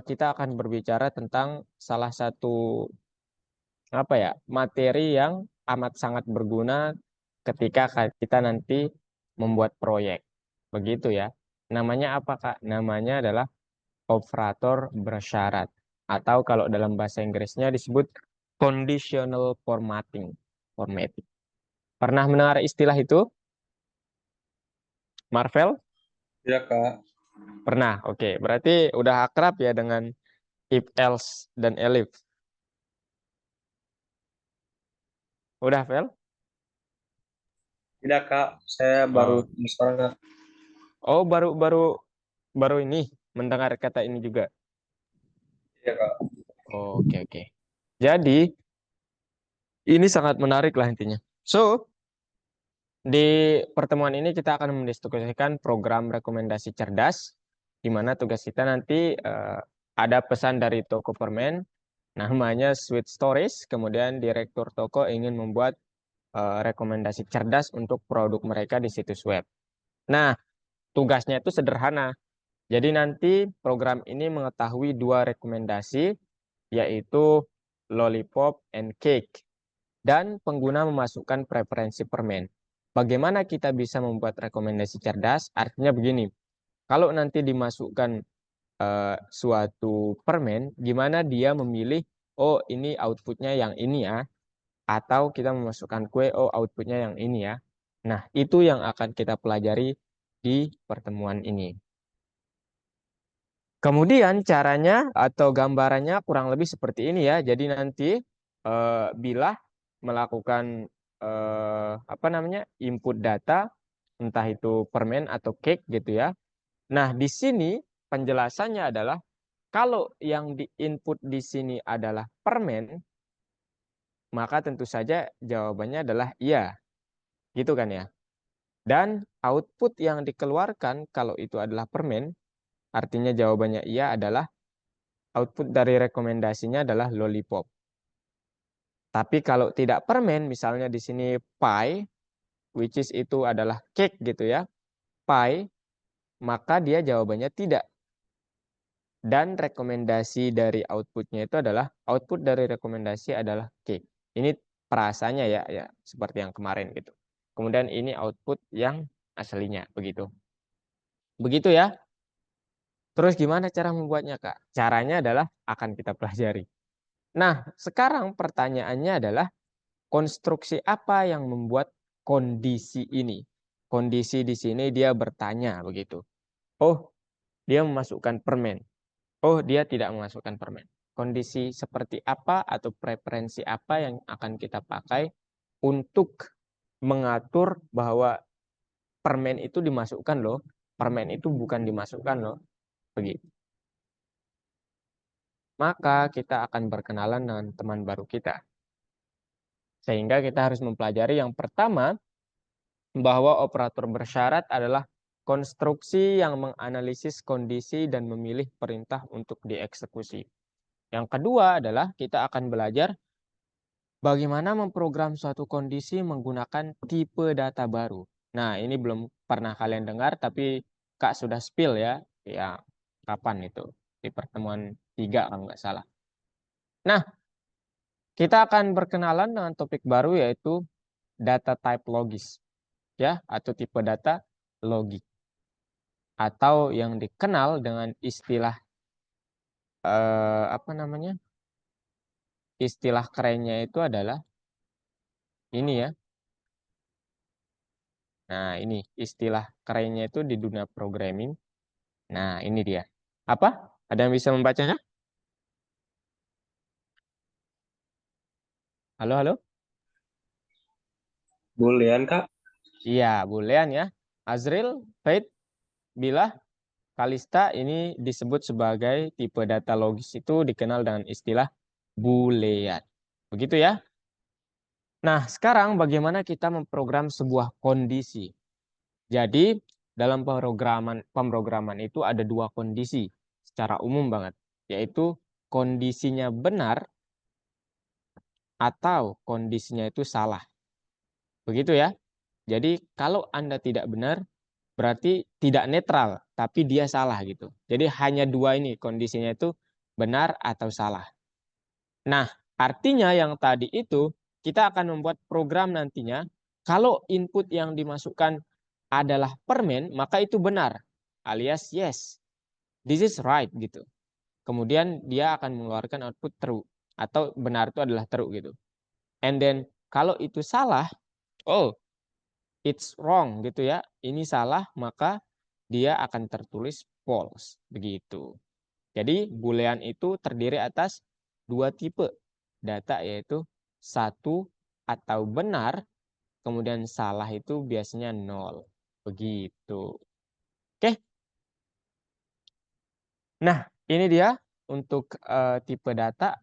kita akan berbicara tentang salah satu materi yang amat sangat berguna ketika kita nanti membuat proyek. Begitu ya. Namanya apa, Kak? Namanya adalah operator bersyarat. Atau kalau dalam bahasa Inggrisnya disebut conditional formatting. Formatting. Pernah mendengar istilah itu, Marvel? Ya, Kak. Pernah. Oke, berarti udah akrab ya dengan if else dan elif. Udah, Vel? Tidak, Kak. Saya baru Oh, sekarang, Kak. oh baru baru baru ini mendengar kata ini juga. Iya, Kak. Oh, oke oke. Jadi ini sangat menarik lah intinya. So, di pertemuan ini kita akan mendiskusikan program rekomendasi cerdas, di mana tugas kita nanti ada pesan dari toko permen, namanya Sweet Stories, kemudian direktur toko ingin membuat rekomendasi cerdas untuk produk mereka di situs web. Nah, tugasnya itu sederhana. Jadi nanti program ini mengetahui dua rekomendasi, yaitu lollipop and cake. Dan pengguna memasukkan preferensi permen. Bagaimana kita bisa membuat rekomendasi cerdas? Artinya begini, kalau nanti dimasukkan suatu permen, gimana dia memilih, oh ini outputnya yang ini ya, atau kita memasukkan kue, oh outputnya yang ini ya. Nah, itu yang akan kita pelajari di pertemuan ini. Kemudian caranya atau gambarannya kurang lebih seperti ini ya. Jadi nanti bila melakukan input data, entah itu permen atau cake gitu ya. Nah, di sini penjelasannya adalah kalau yang diinput di sini adalah permen, maka tentu saja jawabannya adalah iya, gitu kan ya. Dan output yang dikeluarkan kalau itu adalah permen, artinya jawabannya iya adalah output dari rekomendasinya adalah lollipop. Tapi kalau tidak permen, misalnya di sini pie, which is itu adalah cake gitu ya, pie, maka dia jawabannya tidak. Dan rekomendasi dari outputnya itu adalah, output dari rekomendasi adalah cake. Ini perasanya ya, ya seperti yang kemarin gitu. Kemudian ini output yang aslinya, begitu. Begitu ya. Terus gimana cara membuatnya, Kak? Caranya adalah akan kita pelajari. Nah, sekarang pertanyaannya adalah konstruksi apa yang membuat kondisi ini? Kondisi di sini dia bertanya begitu. Oh, dia memasukkan permen. Oh, dia tidak memasukkan permen. Kondisi seperti apa atau preferensi apa yang akan kita pakai untuk mengatur bahwa permen itu dimasukkan loh, permen itu bukan dimasukkan loh, begitu. Maka kita akan berkenalan dengan teman baru kita. Sehingga kita harus mempelajari yang pertama, bahwa operator bersyarat adalah konstruksi yang menganalisis kondisi dan memilih perintah untuk dieksekusi. Yang kedua adalah kita akan belajar bagaimana memprogram suatu kondisi menggunakan tipe data baru. Nah, ini belum pernah kalian dengar, tapi Kak sudah spill ya. Ya, kapan itu? Di pertemuan 3 kalau nggak salah. Nah, kita akan berkenalan dengan topik baru yaitu data type logis. Ya, atau tipe data logik. Atau yang dikenal dengan istilah apa namanya? Istilah kerennya itu adalah ini ya. Nah, ini istilah kerennya itu di dunia programming. Nah, ini dia. Apa? Ada yang bisa membacanya? Halo, halo? Boolean, Kak. Iya, Boolean ya. Azril, Faith, Bilah, Kalista ini disebut sebagai tipe data logis itu dikenal dengan istilah Boolean. Begitu ya? Nah, sekarang bagaimana kita memprogram sebuah kondisi? Jadi, dalam pemrograman itu ada dua kondisi secara umum banget, yaitu kondisinya benar atau kondisinya itu salah. Begitu ya. Jadi, kalau Anda tidak benar, berarti tidak netral, tapi dia salah gitu. Jadi hanya dua ini kondisinya itu benar atau salah. Nah, artinya yang tadi itu kita akan membuat program nantinya kalau input yang dimasukkan adalah permen, maka itu benar alias yes, this is right gitu. Kemudian dia akan mengeluarkan output true atau benar itu adalah true gitu. And then kalau itu salah, oh it's wrong gitu ya. Ini salah, maka dia akan tertulis false begitu. Jadi boolean itu terdiri atas dua tipe data, yaitu satu atau benar, kemudian salah itu biasanya nol. Begitu. Oke. Nah, ini dia untuk tipe data.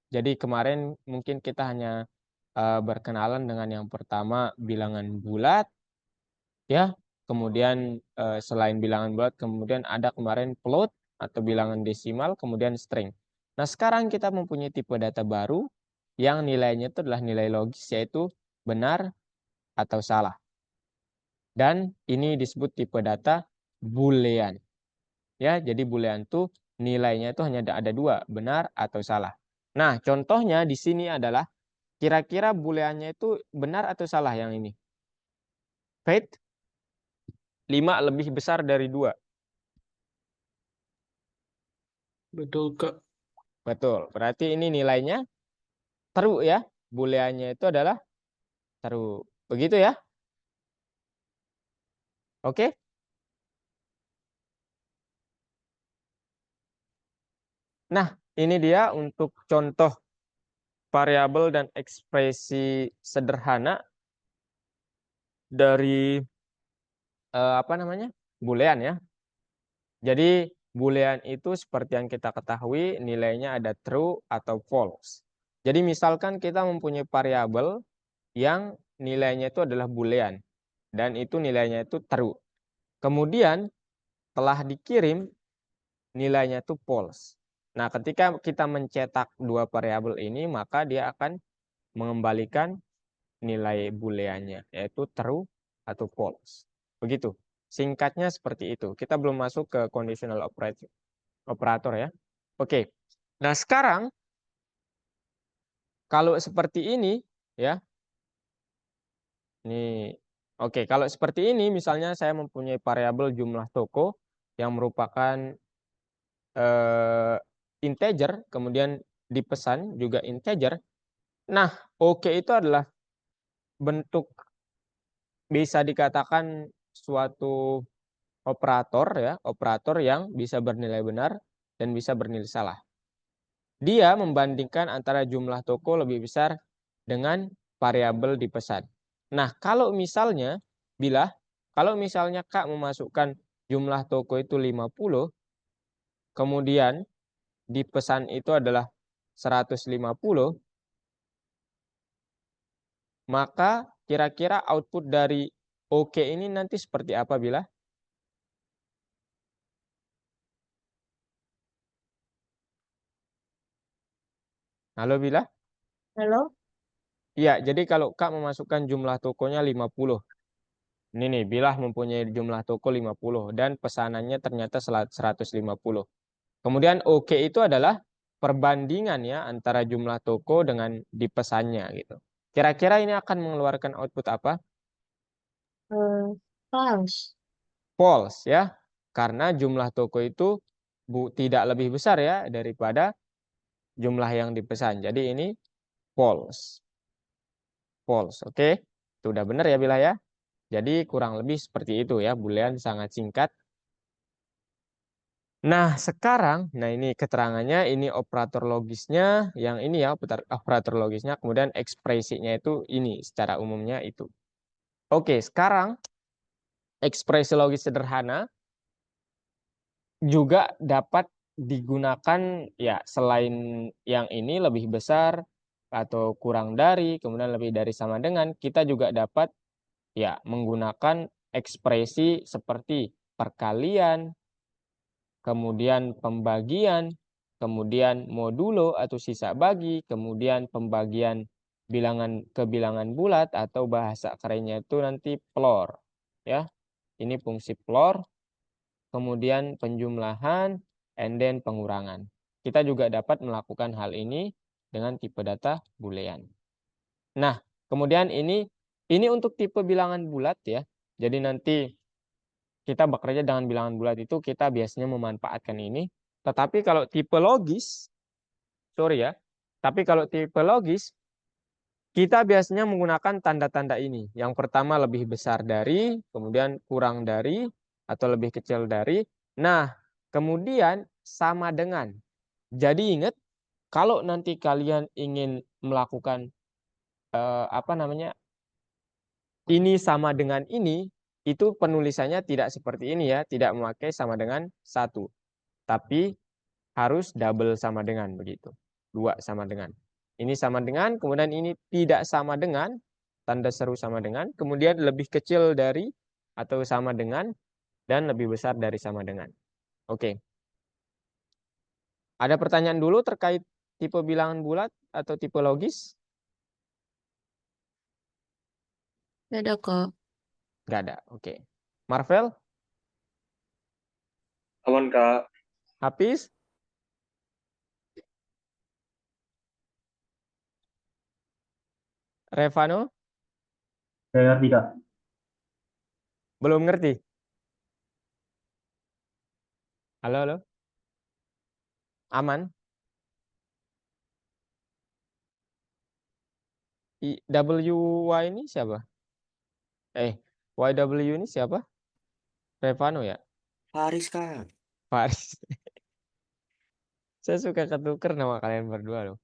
Jadi kemarin mungkin kita hanya berkenalan dengan yang pertama bilangan bulat ya. Kemudian selain bilangan bulat kemudian ada kemarin float atau bilangan desimal, kemudian string. Nah, sekarang kita mempunyai tipe data baru yang nilainya itu adalah nilai logis, yaitu benar atau salah. Dan ini disebut tipe data boolean. Ya, jadi boolean itu nilainya itu hanya ada dua, benar atau salah. Nah, contohnya di sini adalah kira-kira booleannya itu benar atau salah yang ini. Faith 5 lebih besar dari 2. Betul, Kak. Betul. Berarti ini nilainya true ya. Booleannya itu adalah true. Begitu ya. Oke. Nah, ini dia untuk contoh variabel dan ekspresi sederhana dari apa namanya? Boolean ya. Jadi boolean itu seperti yang kita ketahui nilainya ada true atau false. Jadi misalkan kita mempunyai variabel yang nilainya itu adalah boolean dan itu nilainya itu true. Kemudian telah dikirim nilainya itu false. Nah, ketika kita mencetak dua variabel ini, maka dia akan mengembalikan nilai booleannya, yaitu true atau false. Begitu. Singkatnya seperti itu. Kita belum masuk ke conditional operator ya. Oke. Nah, sekarang kalau seperti ini ya. Ini oke, kalau seperti ini misalnya saya mempunyai variabel jumlah toko yang merupakan integer, kemudian dipesan juga integer. Nah, oke itu adalah bentuk bisa dikatakan suatu operator ya, operator yang bisa bernilai benar dan bisa bernilai salah. Dia membandingkan antara jumlah toko lebih besar dengan variabel dipesan. Nah, kalau misalnya kalau misalnya Kak memasukkan jumlah toko itu 50, kemudian dipesan itu adalah 150, maka kira-kira output dari oke ini nanti seperti apa Bila? Halo Bila? Halo? Iya, jadi kalau Kak memasukkan jumlah tokonya 50. Ini nih, Bilah mempunyai jumlah toko 50 dan pesanannya ternyata 150. Kemudian oke itu adalah perbandingan ya antara jumlah toko dengan dipesannya gitu. Kira-kira ini akan mengeluarkan output apa? False. False ya. Karena jumlah toko itu tidak lebih besar ya daripada jumlah yang dipesan. Jadi ini false. False, oke. Itu udah benar ya Bila ya. Jadi kurang lebih seperti itu ya, boolean sangat singkat. Nah, sekarang, nah ini keterangannya, ini operator logisnya, yang ini ya, operator logisnya, kemudian ekspresinya itu ini, secara umumnya itu. Oke, sekarang ekspresi logis sederhana juga dapat digunakan ya selain yang ini lebih besar atau kurang dari, kemudian lebih dari sama dengan, kita juga dapat ya menggunakan ekspresi seperti perkalian, kemudian pembagian, kemudian modulo atau sisa bagi, kemudian pembagian bilangan ke bilangan bulat atau bahasa kerennya itu nanti plor ya. Ini fungsi floor, kemudian penjumlahan, and then pengurangan. Kita juga dapat melakukan hal ini dengan tipe data Boolean. Nah, kemudian ini untuk tipe bilangan bulat ya. Jadi nanti kita bekerja dengan bilangan bulat itu kita biasanya memanfaatkan ini. Tetapi kalau tipe logis, sorry ya, tapi kalau tipe logis, kita biasanya menggunakan tanda-tanda ini. Yang pertama lebih besar dari, kemudian kurang dari, atau lebih kecil dari. Nah, kemudian sama dengan. Jadi ingat, kalau nanti kalian ingin melakukan apa namanya, ini sama dengan ini, itu penulisannya tidak seperti ini ya, tidak memakai sama dengan 1. Tapi harus double sama dengan begitu. 2 sama dengan. Ini sama dengan, kemudian ini tidak sama dengan, tanda seru sama dengan, kemudian lebih kecil dari atau sama dengan, dan lebih besar dari sama dengan. Oke. Ada pertanyaan dulu terkait tipe bilangan bulat atau tipe logis? Ada kok. Nggak ada. Oke. Marvel? Aman, Kak. Hafiz? Revano? Saya ngerti, Kak. Belum ngerti? Halo, halo? Aman? WY ini siapa? YW ini siapa? Revano ya? Faris, Kak. Faris. Saya suka ketuker nama kalian berdua loh.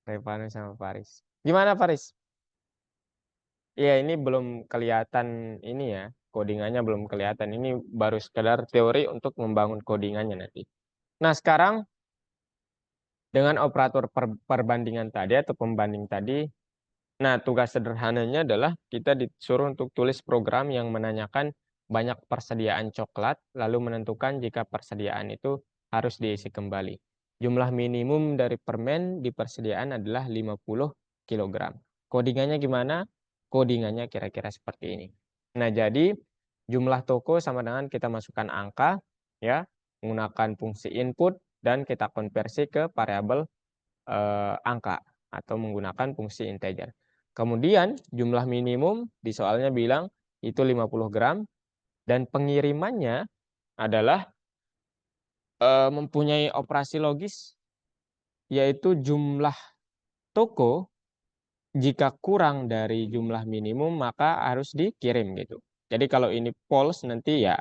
Revano sama Faris. Gimana Faris? Iya ini belum kelihatan ini ya. Codingannya belum kelihatan. Ini baru sekedar teori untuk membangun codingannya nanti. Nah sekarang dengan operator perbandingan tadi atau pembanding tadi. Nah tugas sederhananya adalah kita disuruh untuk tulis program yang menanyakan banyak persediaan coklat. Lalu menentukan jika persediaan itu harus diisi kembali. Jumlah minimum dari permen di persediaan adalah 50 kg. Codingannya gimana? Codingannya kira-kira seperti ini. Nah, jadi jumlah toko sama dengan kita masukkan angka ya, menggunakan fungsi input dan kita konversi ke variabel angka atau menggunakan fungsi integer. Kemudian jumlah minimum di soalnya bilang itu 50 gram dan pengirimannya adalah mempunyai operasi logis yaitu jumlah toko jika kurang dari jumlah minimum maka harus dikirim gitu. Jadi kalau ini false nanti ya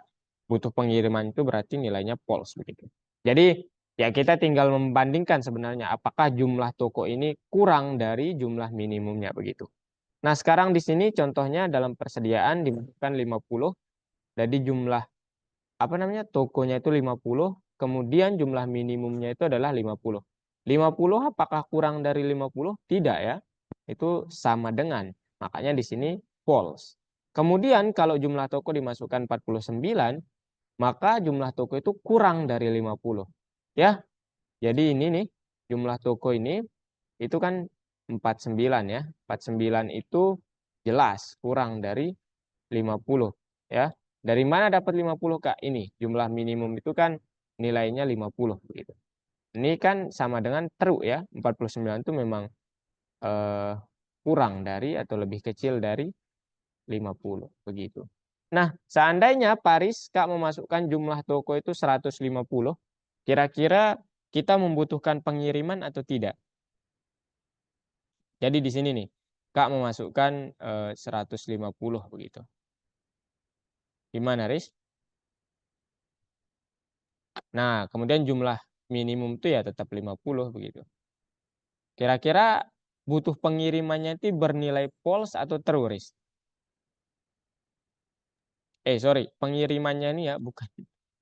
butuh pengiriman itu berarti nilainya false begitu. Jadi ya kita tinggal membandingkan sebenarnya apakah jumlah toko ini kurang dari jumlah minimumnya begitu. Nah, sekarang di sini contohnya dalam persediaan dibutuhkan 50. Jadi jumlah apa namanya tokonya itu 50, kemudian jumlah minimumnya itu adalah 50. 50 apakah kurang dari 50? Tidak ya. Itu sama dengan. Makanya di sini false. Kemudian kalau jumlah toko dimasukkan 49, maka jumlah toko itu kurang dari 50. Ya. Jadi ini nih jumlah toko ini itu kan 49 ya. 49 itu jelas kurang dari 50 ya. Dari mana dapat 50 Kak? Ini jumlah minimum itu kan nilainya 50 gitu. Ini kan sama dengan true ya. 49 itu memang eh, kurang dari atau lebih kecil dari 50 begitu. Nah, seandainya Paris Kak memasukkan jumlah toko itu 150, kira-kira kita membutuhkan pengiriman atau tidak? Jadi di sini nih, Kak memasukkan 150 begitu. Gimana, Riz? Nah, kemudian jumlah minimum itu ya tetap 50 begitu. Kira-kira butuh pengirimannya itu bernilai false atau true, Riz? Sorry, pengirimannya ini ya bukan.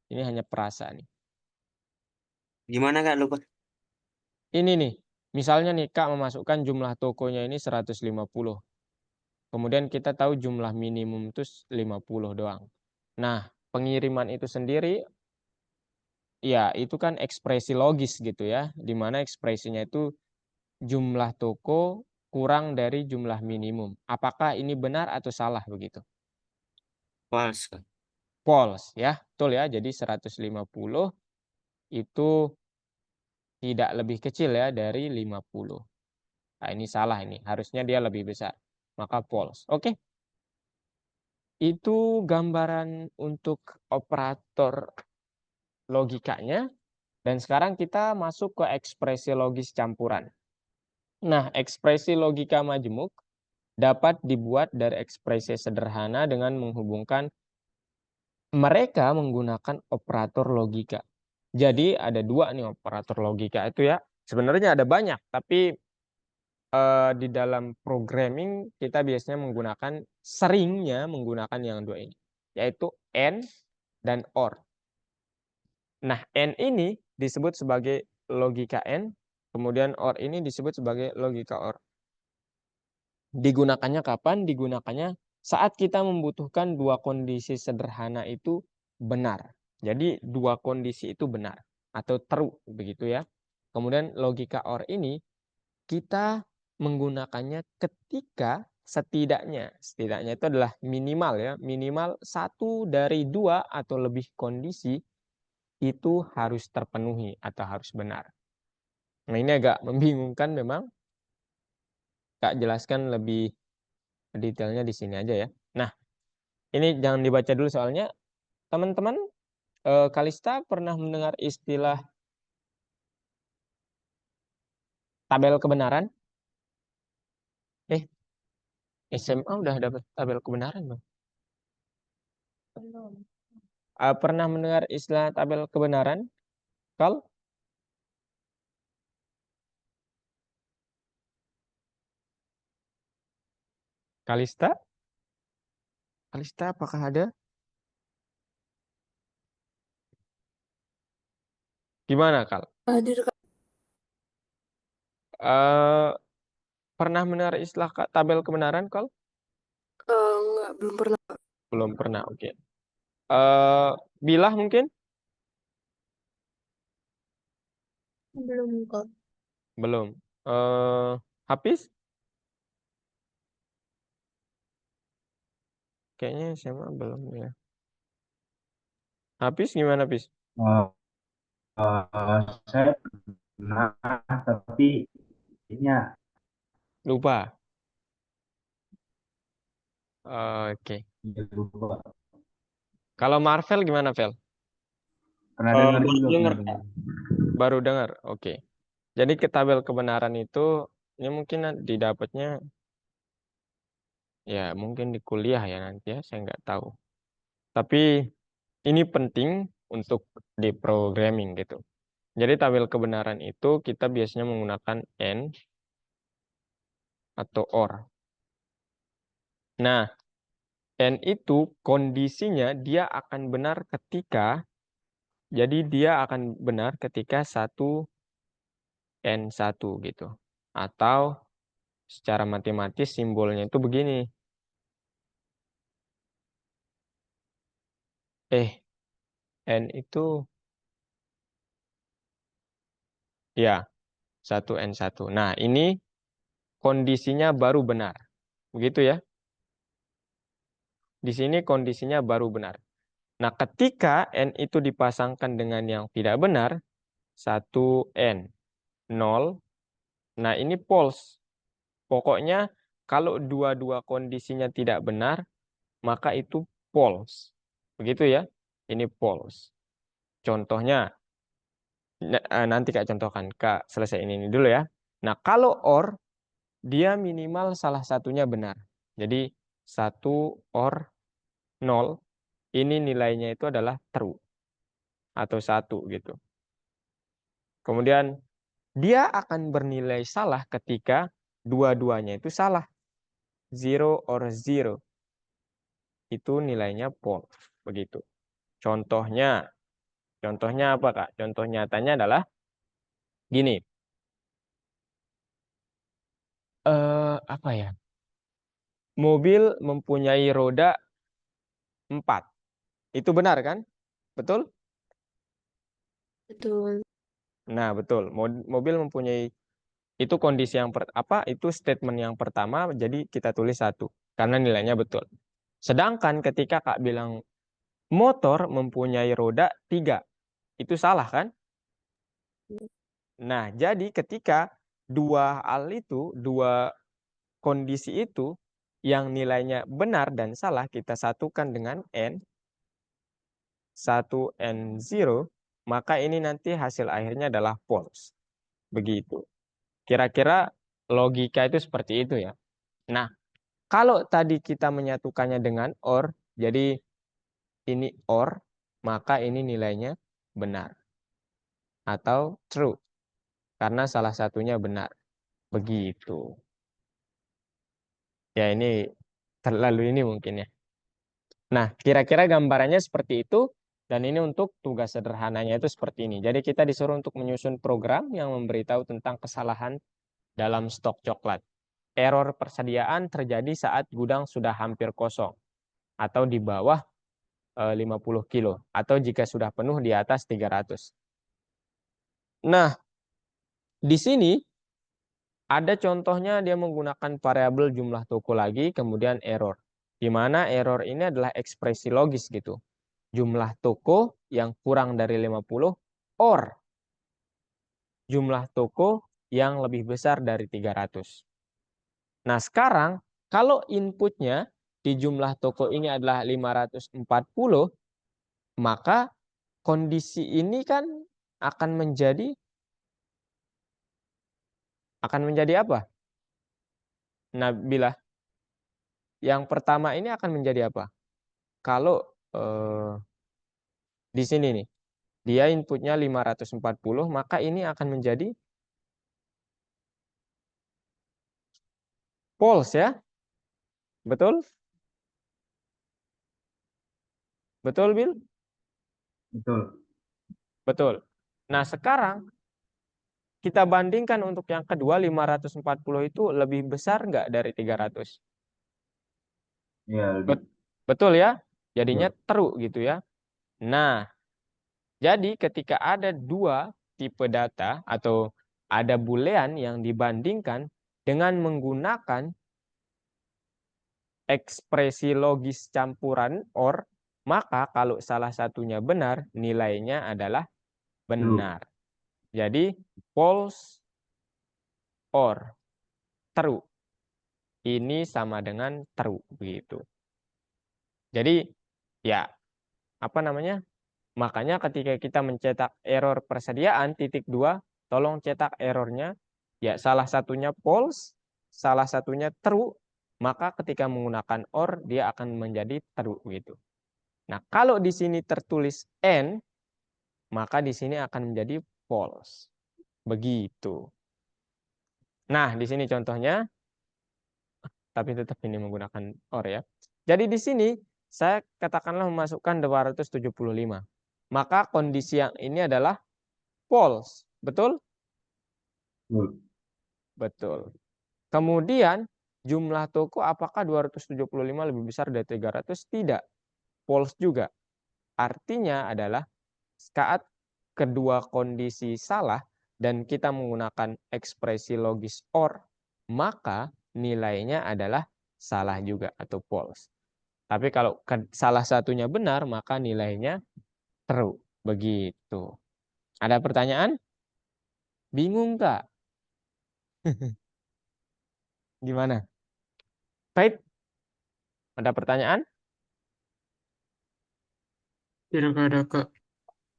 Ini hanya perasa nih. Gimana, Kak? Lupa. Ini nih, misalnya nih Kak memasukkan jumlah tokonya ini 150. Kemudian kita tahu jumlah minimum itu 50 doang. Nah, pengiriman itu sendiri ya itu kan ekspresi logis gitu ya, di mana ekspresinya itu jumlah toko kurang dari jumlah minimum. Apakah ini benar atau salah begitu? False, Kak. false ya. Betul ya. Jadi 150 itu tidak lebih kecil ya dari 50. Nah, ini salah ini. Harusnya dia lebih besar. Maka false. Oke. Itu gambaran untuk operator logikanya. Dan sekarang kita masuk ke ekspresi logis campuran. Nah, ekspresi logika majemuk dapat dibuat dari ekspresi sederhana dengan menghubungkan mereka menggunakan operator logika. Jadi ada dua nih operator logika itu ya. Sebenarnya ada banyak, tapi di dalam programming kita biasanya seringnya menggunakan yang dua ini, yaitu AND dan OR. Nah, AND ini disebut sebagai logika AND, kemudian OR ini disebut sebagai logika OR. Digunakannya kapan? Digunakannya saat kita membutuhkan dua kondisi sederhana itu benar. Jadi dua kondisi itu benar atau true begitu ya. Kemudian logika OR ini kita menggunakannya ketika setidaknya itu adalah minimal ya, minimal 1 dari 2 atau lebih kondisi itu harus terpenuhi atau harus benar. Nah, ini agak membingungkan memang. Kak jelaskan lebih detailnya di sini aja ya. Nah, ini jangan dibaca dulu soalnya teman-teman Kalista pernah mendengar istilah tabel kebenaran? SMA udah dapat tabel kebenaran Bang? Belum. Pernah mendengar istilah tabel kebenaran? Kal? Kalista? Kalista apakah ada? Gimana Kal? Hadir Kak. Eh, pernah mendengar istilah tabel kebenaran Kal? Enggak, belum pernah. Belum pernah, oke. Bilah mungkin? Belum kok. Belum. Hafiz? Kayaknya SMA belum ya. Hafiz gimana Hafiz? Eh, saya pernah, tapi kayaknya Lupa. Oke. lupa. Kalau Marvel gimana, Vel? Pernah dengar Baru juga, dengar. pernah dengar. Baru dengar. Oke. Jadi ke tabel kebenaran itu ini mungkin didapatnya ya mungkin di kuliah ya nanti ya, saya nggak tahu. Tapi ini penting untuk di programming gitu. Jadi tabel kebenaran itu kita biasanya menggunakan AND atau OR. Nah, AND itu kondisinya dia akan benar ketika dia akan benar ketika 1 N1 gitu. Atau secara matematis simbolnya itu begini. N itu ya 1N1. Nah, ini kondisinya baru benar. Begitu ya. Di sini kondisinya baru benar. Nah, ketika N itu dipasangkan dengan yang tidak benar, 1N, 0. Nah, ini false. Pokoknya kalau dua-dua kondisinya tidak benar, maka itu false. Begitu ya. Ini false. Contohnya, nanti Kak contohkan. Kak selesai ini dulu ya. Nah, kalau OR, dia minimal salah satunya benar. Jadi 1 OR 0, ini nilainya itu adalah true. Atau 1 gitu. Kemudian, dia akan bernilai salah ketika dua-duanya itu salah. 0 or 0. Itu nilainya false. Begitu. Contohnya apa Kak? Contoh nyatanya adalah gini. Apa ya? Mobil mempunyai roda 4. Itu benar kan? Betul? Betul. Nah, betul. Mobil mempunyai itu kondisi yang itu statement yang pertama, jadi kita tulis 1 karena nilainya betul. Sedangkan ketika Kak bilang motor mempunyai roda 3. Itu salah kan? Nah, jadi ketika dua kondisi itu yang nilainya benar dan salah kita satukan dengan N, 1 N0, maka ini nanti hasil akhirnya adalah false. Begitu. Kira-kira logika itu seperti itu ya. Nah, kalau tadi kita menyatukannya dengan OR, jadi ini OR, maka ini nilainya benar atau true karena salah satunya benar. Begitu. Ya ini terlalu ini mungkin ya. Nah, kira-kira gambarannya seperti itu dan ini untuk tugas sederhananya itu seperti ini. Jadi kita disuruh untuk menyusun program yang memberitahu tentang kesalahan dalam stok coklat. Error persediaan terjadi saat gudang sudah hampir kosong atau di bawah 50 kilo atau jika sudah penuh di atas 300. Nah, di sini ada contohnya dia menggunakan variabel jumlah toko lagi kemudian error. Di mana error ini adalah ekspresi logis gitu. Jumlah toko yang kurang dari 50 or jumlah toko yang lebih besar dari 300. Nah, sekarang kalau inputnya di jumlah toko ini adalah 540, maka kondisi ini kan akan menjadi apa? Nabila, yang pertama ini akan menjadi apa? Kalau di sini nih, dia inputnya 540, maka ini akan menjadi false ya? Betul? Betul, Bil? Betul. Betul. Nah, sekarang kita bandingkan untuk yang kedua, 540 itu lebih besar nggak dari 300? Ya, lebih. Betul ya? Jadinya Ya. true gitu ya. Nah, jadi ketika ada dua tipe data atau ada boolean yang dibandingkan dengan menggunakan ekspresi logis campuran OR, maka kalau salah satunya benar, nilainya adalah True. benar. Jadi false or true. Ini sama dengan true begitu. Jadi ya apa namanya? Makanya ketika kita mencetak error persediaan titik 2, tolong cetak errornya ya salah satunya false, salah satunya true, maka ketika menggunakan OR dia akan menjadi true gitu. Nah, kalau di sini tertulis N, maka di sini akan menjadi false. Begitu. Nah, di sini contohnya, tapi tetap ini menggunakan OR ya. Jadi di sini saya katakanlah memasukkan 275. Maka kondisi yang ini adalah false. Betul? Betul. Betul. Kemudian jumlah toko apakah 275 lebih besar dari 300? Tidak. False juga. Artinya adalah saat kedua kondisi salah dan kita menggunakan ekspresi logis OR, maka nilainya adalah salah juga atau false. Tapi kalau salah satunya benar, maka nilainya true. Begitu. Ada pertanyaan? Bingung Kak? Gimana? Baik. Ada pertanyaan? Tidak ada, Kak.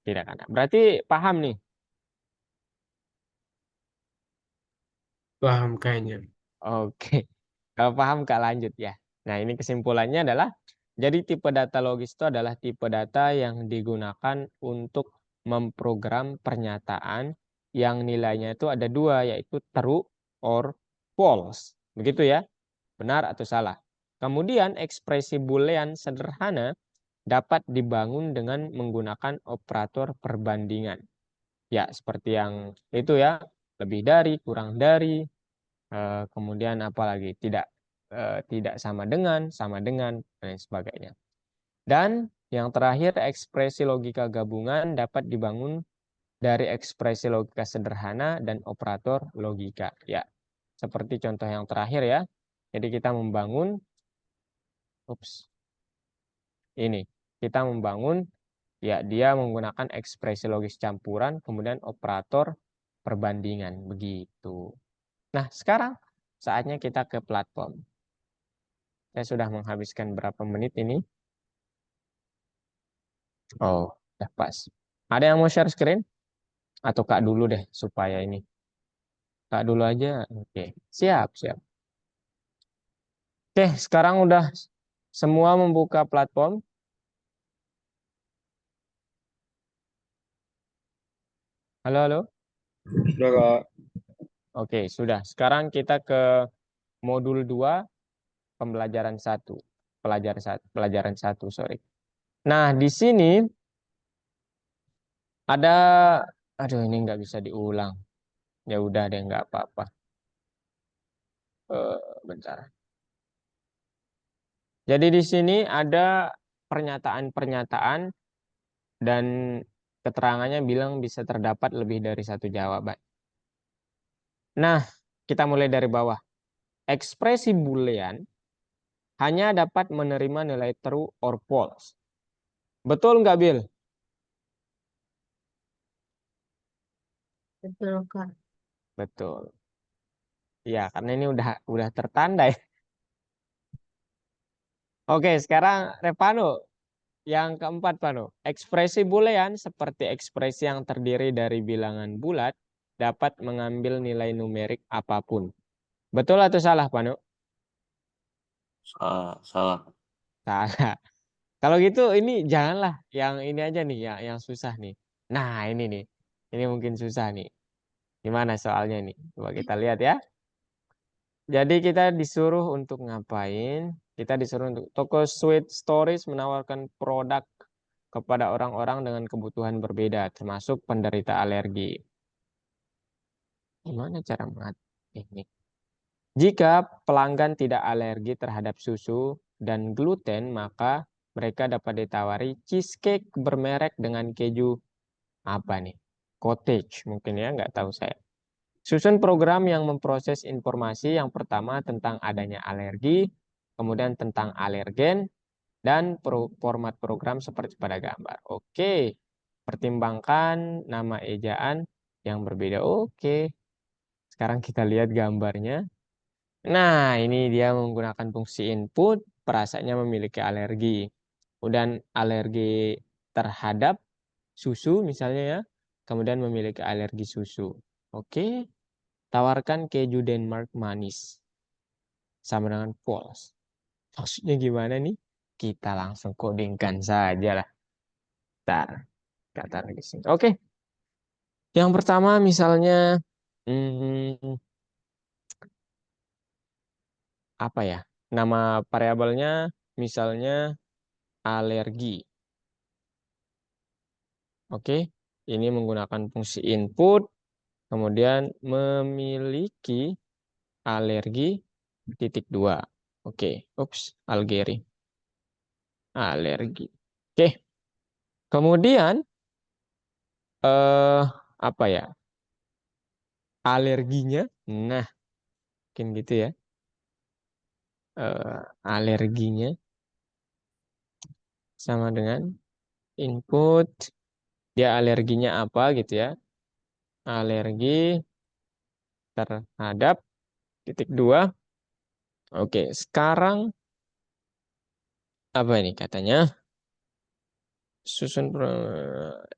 Tidak ada. Berarti paham nih. Paham kayaknya. Oke. Kalau paham Kak lanjut ya. Nah, ini kesimpulannya adalah jadi tipe data logis itu adalah tipe data yang digunakan untuk memprogram pernyataan yang nilainya itu ada dua, yaitu true or false. Begitu ya, benar atau salah. Kemudian ekspresi boolean sederhana dapat dibangun dengan menggunakan operator perbandingan. Ya, seperti yang itu ya, lebih dari, kurang dari, kemudian apalagi tidak sama dengan dan lain sebagainya. Dan yang terakhir ekspresi logika gabungan dapat dibangun dari ekspresi logika sederhana dan operator logika. Ya, seperti contoh yang terakhir ya. Jadi kita membangun ini kita membangun, ya dia menggunakan ekspresi logis campuran, kemudian operator perbandingan, begitu. Nah, sekarang saatnya kita ke platform. Saya sudah menghabiskan berapa menit ini? Oh, udah pas. Ada yang mau share screen? Atau Kak dulu deh, supaya ini. Kak dulu aja. Oke, siap, siap. Oke, sekarang udah semua membuka platform. Halo, halo. Udah, Kak. Oke, sudah. Sekarang kita ke modul 2, pembelajaran 1. Pelajaran 1, sorry. Nah, di sini ada, aduh ini nggak bisa diulang. Ya udah deh, nggak apa-apa. Bentar. Jadi di sini ada pernyataan-pernyataan dan keterangannya bilang bisa terdapat lebih dari satu jawaban. Nah, kita mulai dari bawah. Ekspresi Boolean hanya dapat menerima nilai true or false. Betul nggak, Bill? Betul, Kak. Betul. Ya, karena ini udah tertanda ya. Oke, sekarang Revano. Yang keempat, Pano. Ekspresi Boolean seperti ekspresi yang terdiri dari bilangan bulat dapat mengambil nilai numerik apapun. Betul atau salah, Pano? Salah. Salah. Kalau gitu ini janganlah yang ini aja nih, yang susah nih. Nah, ini nih. Ini mungkin susah nih. Gimana soalnya nih? Coba kita lihat ya. Jadi kita disuruh untuk ngapain? Kita disuruh untuk toko Sweet Stories menawarkan produk kepada orang-orang dengan kebutuhan berbeda, termasuk penderita alergi. Gimana cara mengatur ini? Jika pelanggan tidak alergi terhadap susu dan gluten, maka mereka dapat ditawari cheesecake bermerek dengan keju apa nih? Cottage mungkin ya, nggak tahu saya. Susun program yang memproses informasi yang pertama tentang adanya alergi, kemudian tentang alergen, dan format program seperti pada gambar. Oke, pertimbangkan nama ejaan yang berbeda. Oke, sekarang kita lihat gambarnya. Nah, ini dia menggunakan fungsi input, perasaannya memiliki alergi. Kemudian alergi terhadap susu misalnya ya, kemudian memiliki alergi susu. Oke, tawarkan keju Denmark manis. Sama dengan false. Maksudnya gimana nih? Kita langsung codingkan saja lah. Bentar, kata di sini. Oke, yang pertama misalnya hmm, apa ya? Nama variabelnya misalnya alergi. Oke, ini menggunakan fungsi input, kemudian memiliki alergi titik dua. Oke, ups, alergi. Oke, kemudian apa ya? Alerginya, nah, mungkin gitu ya. Alerginya sama dengan input, dia alerginya apa gitu ya? Alergi terhadap titik dua. Oke, sekarang apa ini katanya?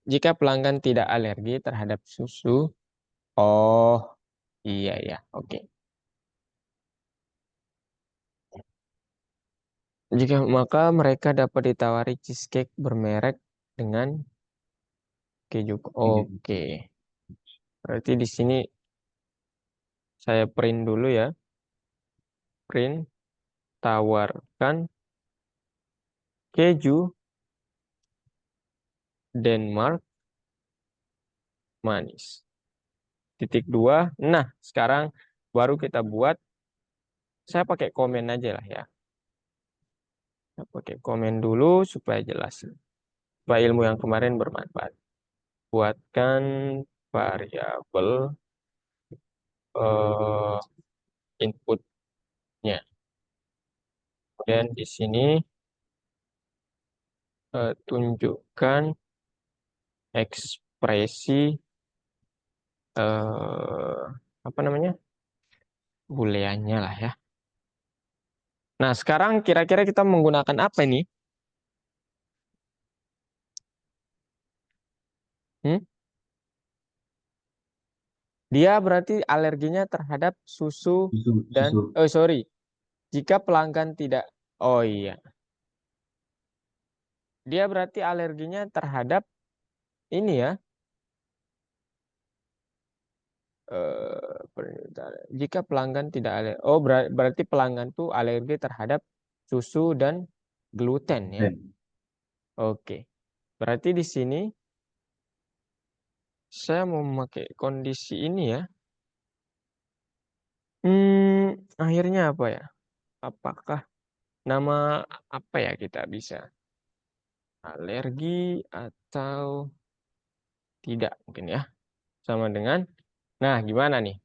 Jika pelanggan tidak alergi terhadap susu. Oh, iya ya. Oke. Jika maka mereka dapat ditawari cheesecake bermerek dengan keju. Oke. Berarti di sini saya print dulu ya. Print tawarkan keju Denmark manis. Titik dua. Nah, sekarang baru kita buat. Saya pakai komen aja lah ya. Saya pakai komen dulu supaya jelas. Supaya ilmu yang kemarin bermanfaat. Buatkan variabel eh, inputnya. Kemudian di sini tunjukkan ekspresi apa namanya? Booleannya lah ya. Nah, sekarang kira-kira kita menggunakan apa ini? Hmm? Dia berarti alerginya terhadap susu dan Susu. sorry, jika pelanggan tidak, oh iya, dia berarti alerginya terhadap ini ya. Jika pelanggan tidak alergi, oh berarti pelanggan tuh alergi terhadap susu dan gluten ya. Oke, berarti di sini saya mau memakai kondisi ini ya. Akhirnya apa ya? Apakah nama apa ya kita bisa? Alergi atau tidak mungkin ya. Sama dengan, nah gimana nih?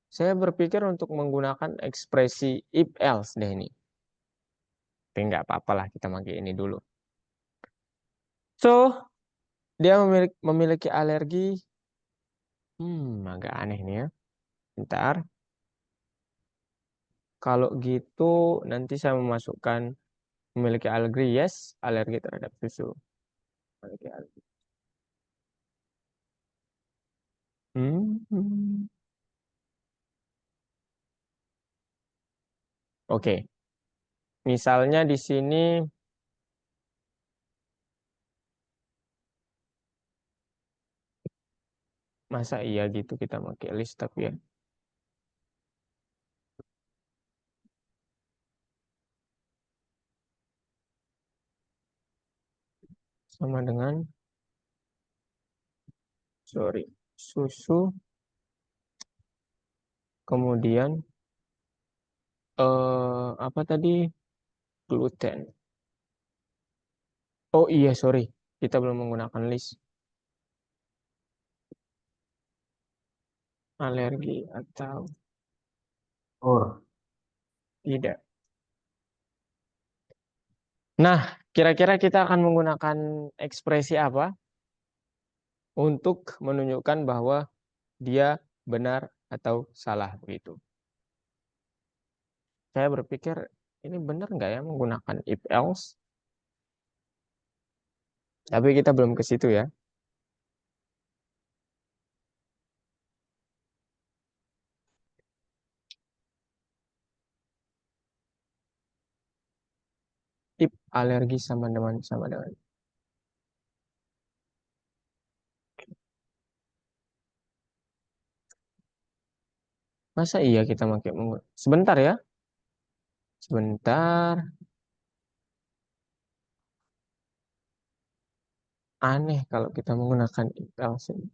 Saya berpikir untuk menggunakan ekspresi if else deh ini. Tapi nggak apa-apa lah kita pakai ini dulu. So, dia memiliki alergi. Agak aneh nih ya. Bentar. Kalau gitu nanti saya memasukkan memiliki alergi, yes, alergi terhadap susu. Alergi. Hmm. Oke. Misalnya di sini, masa iya gitu kita pakai list tapi ya. Sama dengan, sorry, susu, kemudian apa tadi? Gluten. Oh iya, sorry. Kita belum menggunakan list. Alergi atau Or. tidak. Nah, kira-kira kita akan menggunakan ekspresi apa untuk menunjukkan bahwa dia benar atau salah begitu. Saya berpikir ini benar nggak ya menggunakan if else? Tapi kita belum ke situ ya. If alergi sama dengan. Masa iya kita pakai sebentar ya? Sebentar. Aneh kalau kita menggunakan if else ini.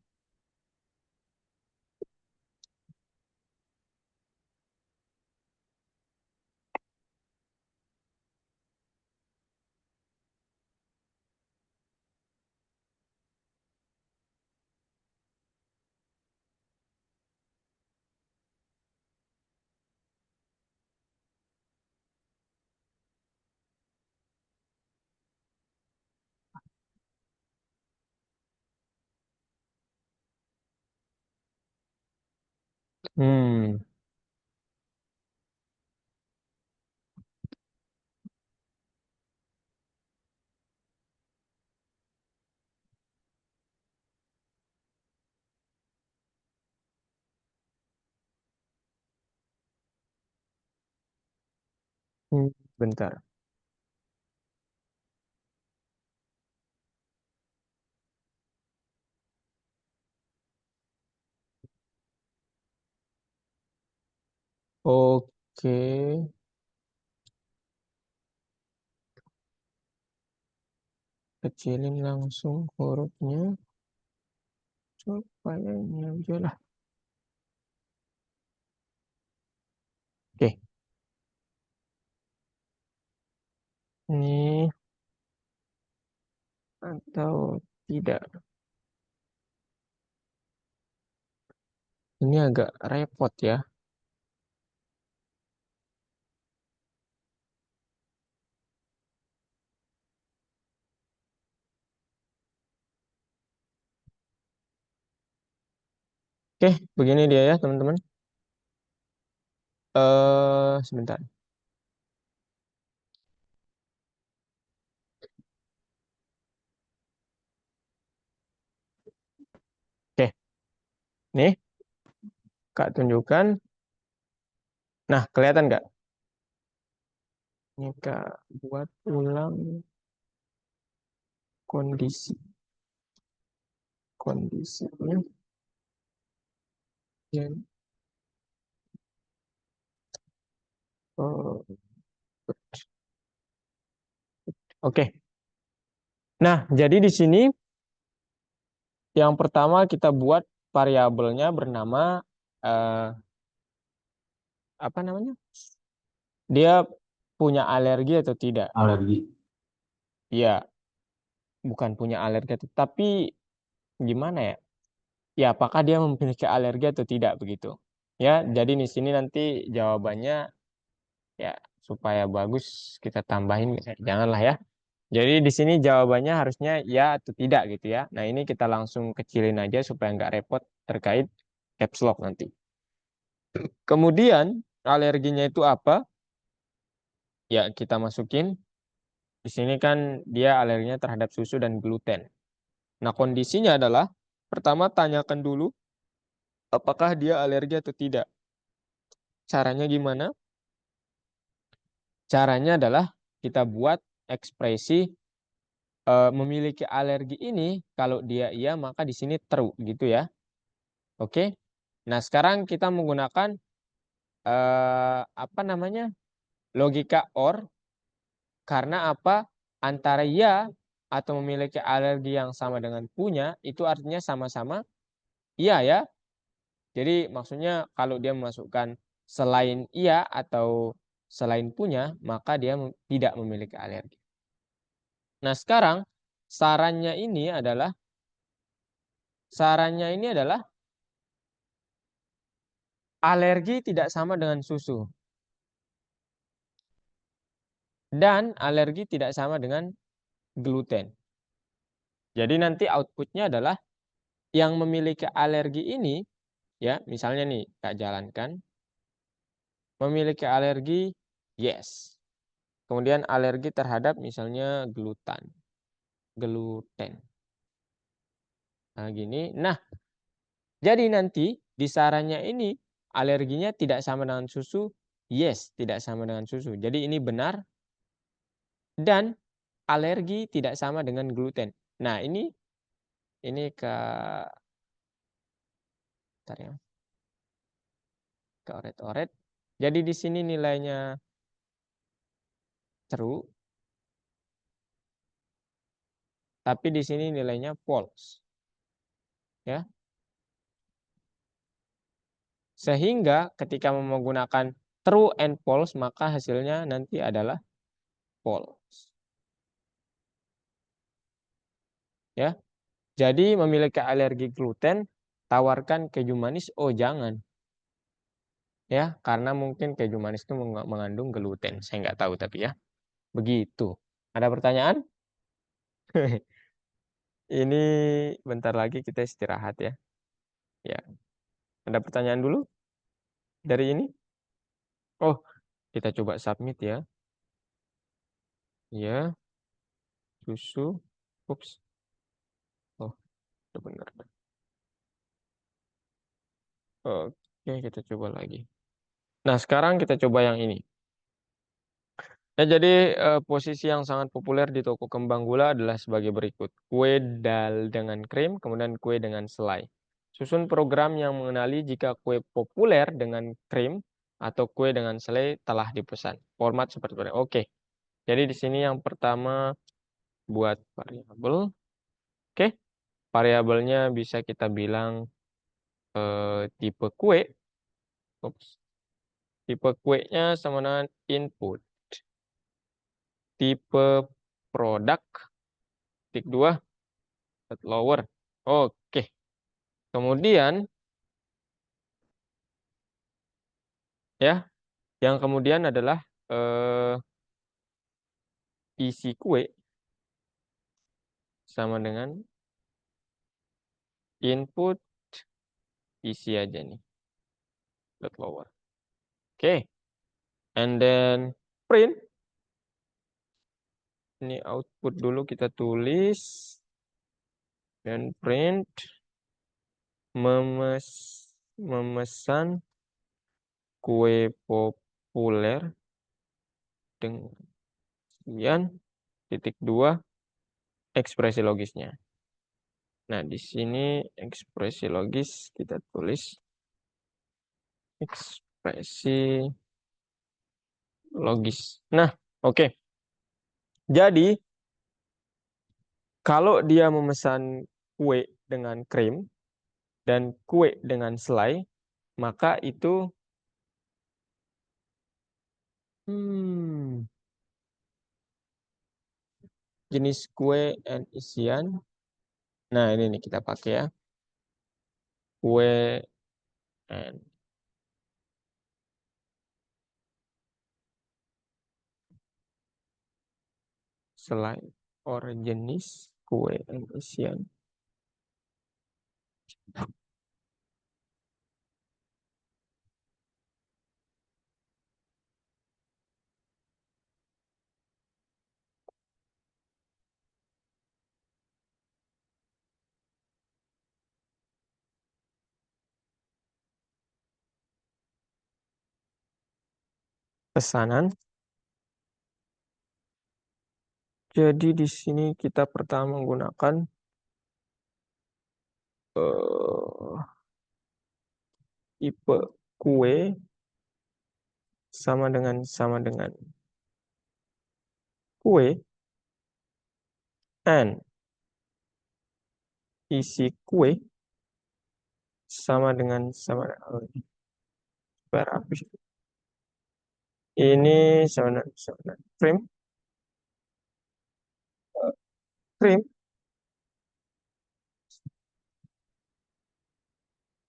Hmm, bentar. Oke, kecilin langsung hurufnya supaya ini aja lah. Oke, ini atau tidak. Ini agak repot ya. Oke, begini dia ya teman-teman. Sebentar. Oke, nih Kak tunjukkan. Nah, kelihatan nggak? Ini Kak buat ulang kondisinya. Ya. Oh, Oke. Nah, jadi di sini yang pertama kita buat variabelnya bernama eh, apa namanya? Dia punya alergi atau tidak? Alergi. Ya, bukan punya alergi, tapi gimana ya? Ya, apakah dia memiliki alergi atau tidak begitu? Ya, jadi di sini nanti jawabannya ya supaya bagus kita tambahin, janganlah ya. Jadi di sini jawabannya harusnya ya atau tidak gitu ya. Nah, ini kita langsung kecilin aja supaya nggak repot terkait caps lock nanti. Kemudian alerginya itu apa? Ya, kita masukin. Di sini kan dia alerginya terhadap susu dan gluten. Nah, kondisinya adalah pertama tanyakan dulu apakah dia alergi atau tidak. Caranya gimana? Caranya adalah kita buat ekspresi memiliki alergi ini kalau dia iya maka di sini true gitu ya. Oke. Nah, sekarang kita menggunakan apa namanya? Logika OR karena apa? Antara ya atau memiliki alergi yang sama dengan punya itu artinya sama-sama iya ya. Jadi maksudnya kalau dia memasukkan selain iya atau selain punya, maka dia tidak memiliki alergi. Nah, sekarang sarannya ini adalah alergi tidak sama dengan susu dan alergi tidak sama dengan gluten. Jadi nanti outputnya adalah yang memiliki alergi ini, ya misalnya nih Kak jalankan, memiliki alergi yes. Kemudian alergi terhadap misalnya gluten. Nah, gini. Nah, jadi nanti di sarannya ini alerginya tidak sama dengan susu, yes, tidak sama dengan susu. Jadi ini benar dan alergi tidak sama dengan gluten. Nah, ini ke bentar ya. Ke oret-oret. Jadi di sini nilainya true, tapi di sini nilainya false. Ya. Sehingga ketika menggunakan true and false maka hasilnya nanti adalah false. Ya. Jadi memiliki alergi gluten, tawarkan keju manis. Oh, jangan. Ya, karena mungkin keju manis itu mengandung gluten. Saya nggak tahu tapi ya. Begitu. Ada pertanyaan? Ini bentar lagi kita istirahat ya. Ya. Ada pertanyaan dulu dari ini? Oh, kita coba submit ya. Ya, susu. Ups. Oh, udah benar. Oke, kita coba lagi. Nah, sekarang kita coba yang ini. Nah, jadi posisi yang sangat populer di toko kembang gula adalah sebagai berikut. Kue dal dengan krim, kemudian kue dengan selai. Susun program yang mengenali jika kue populer dengan krim atau kue dengan selai telah dipesan. Format seperti ini. Oke. Jadi di sini yang pertama buat variabel. Oke. Variabelnya bisa kita bilang tipe kue. Ups. Tipe kuenya sama dengan input. Tipe produk. Titik 2. Lower. Oke. Kemudian ya, yang kemudian adalah isi kue sama dengan input isi aja nih. Dot lower. Oke. And then print. Ini output dulu kita tulis. Dan print. Memesan kue populer dengan sekian titik 2 ekspresi logisnya. Nah, di sini ekspresi logis kita tulis ekspresi logis. Nah, oke. Jadi kalau dia memesan kue dengan krim dan kue dengan selai, maka itu jenis kue and isian. Nah, ini nih kita pakai ya. Kue and selai or jenis kue and isian. Pesanan. Jadi di sini kita pertama menggunakan tipe kue sama dengan kue and isi kue sama dengan ini sama dengan krim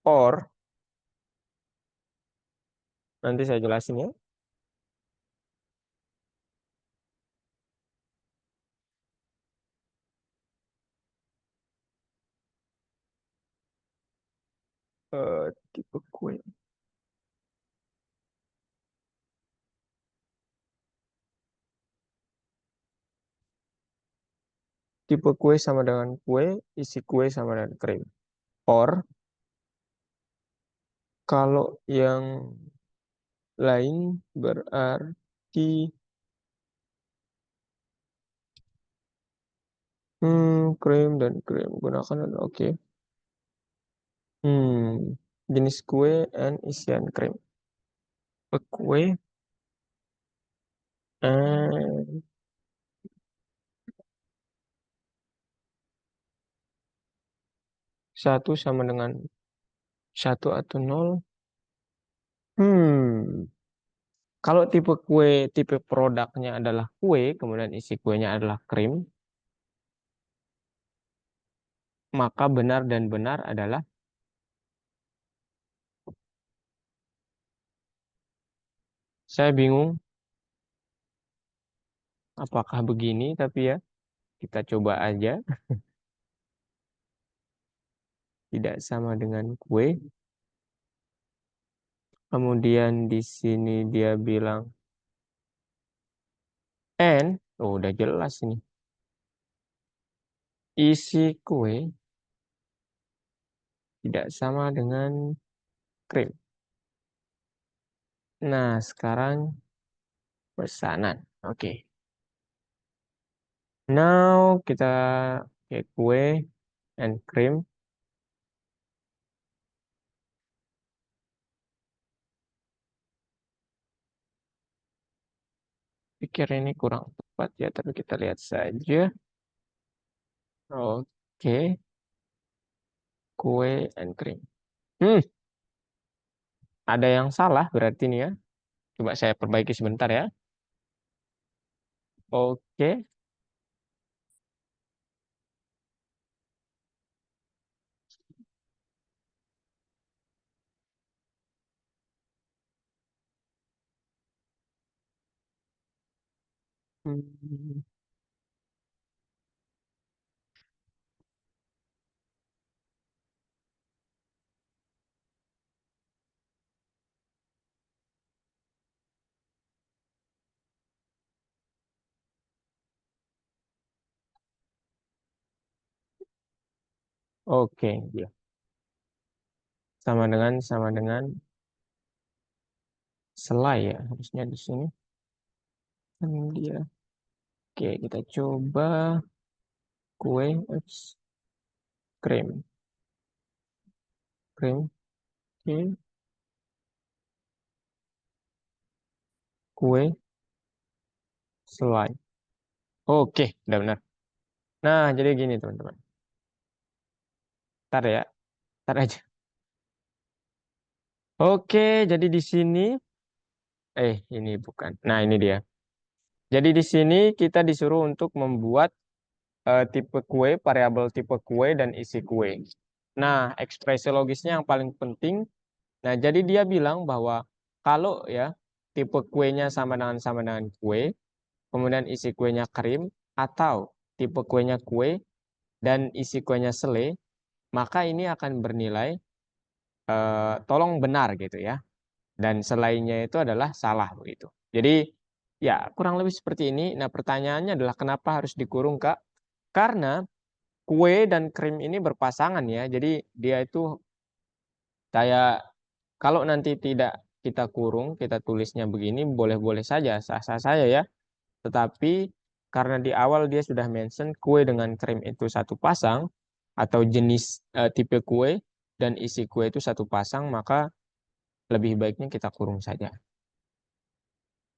or nanti saya jelasin ya. Tipe kue. Tipe kue sama dengan kue, isi kue sama dengan krim. Or kalau yang lain berarti krim dan krim gunakan oke. Jenis kue and isian krim. Kue and satu sama dengan 1 atau 0. Kalau tipe produknya adalah kue, kemudian isi kuenya adalah krim, maka benar dan benar adalah saya bingung apakah begini, tapi ya kita coba aja. Tidak sama dengan kue. Kemudian di sini dia bilang udah jelas ini. Isi kue tidak sama dengan krim. Nah, sekarang pesanan. Oke. Now kita pakai kue and cream. Pikir ini kurang tepat ya, tapi kita lihat saja. Oke. Kue and cream. Ada yang salah berarti nih ya. Coba saya perbaiki sebentar ya. Oke. Hmm. Oke, ya. Sama dengan selai ya harusnya di sini. Dia. Oke, kita coba kue es krim. Krim. Oke. Kue selai. Oke, udah benar. Nah, jadi gini teman-teman. Ntar ya. Ntar aja. Oke, jadi di sini. Ini bukan. Nah, ini dia. Jadi di sini kita disuruh untuk membuat tipe kue, variabel tipe kue, dan isi kue. Nah, ekspresi logisnya yang paling penting. Nah, jadi dia bilang bahwa kalau ya tipe kuenya sama dengan kue, kemudian isi kuenya krim, atau tipe kuenya kue dan isi kuenya selai, maka ini akan bernilai tolong benar gitu ya. Dan selainnya itu adalah salah begitu. Jadi ya kurang lebih seperti ini. Nah, pertanyaannya adalah kenapa harus dikurung, Kak? Karena kue dan krim ini berpasangan ya. Jadi dia itu kayak kalau nanti tidak kita kurung, kita tulisnya begini boleh-boleh saja, sah-sah saja ya. Tetapi karena di awal dia sudah mention kue dengan krim itu satu pasang atau jenis tipe kue dan isi kue itu satu pasang, maka lebih baiknya kita kurung saja.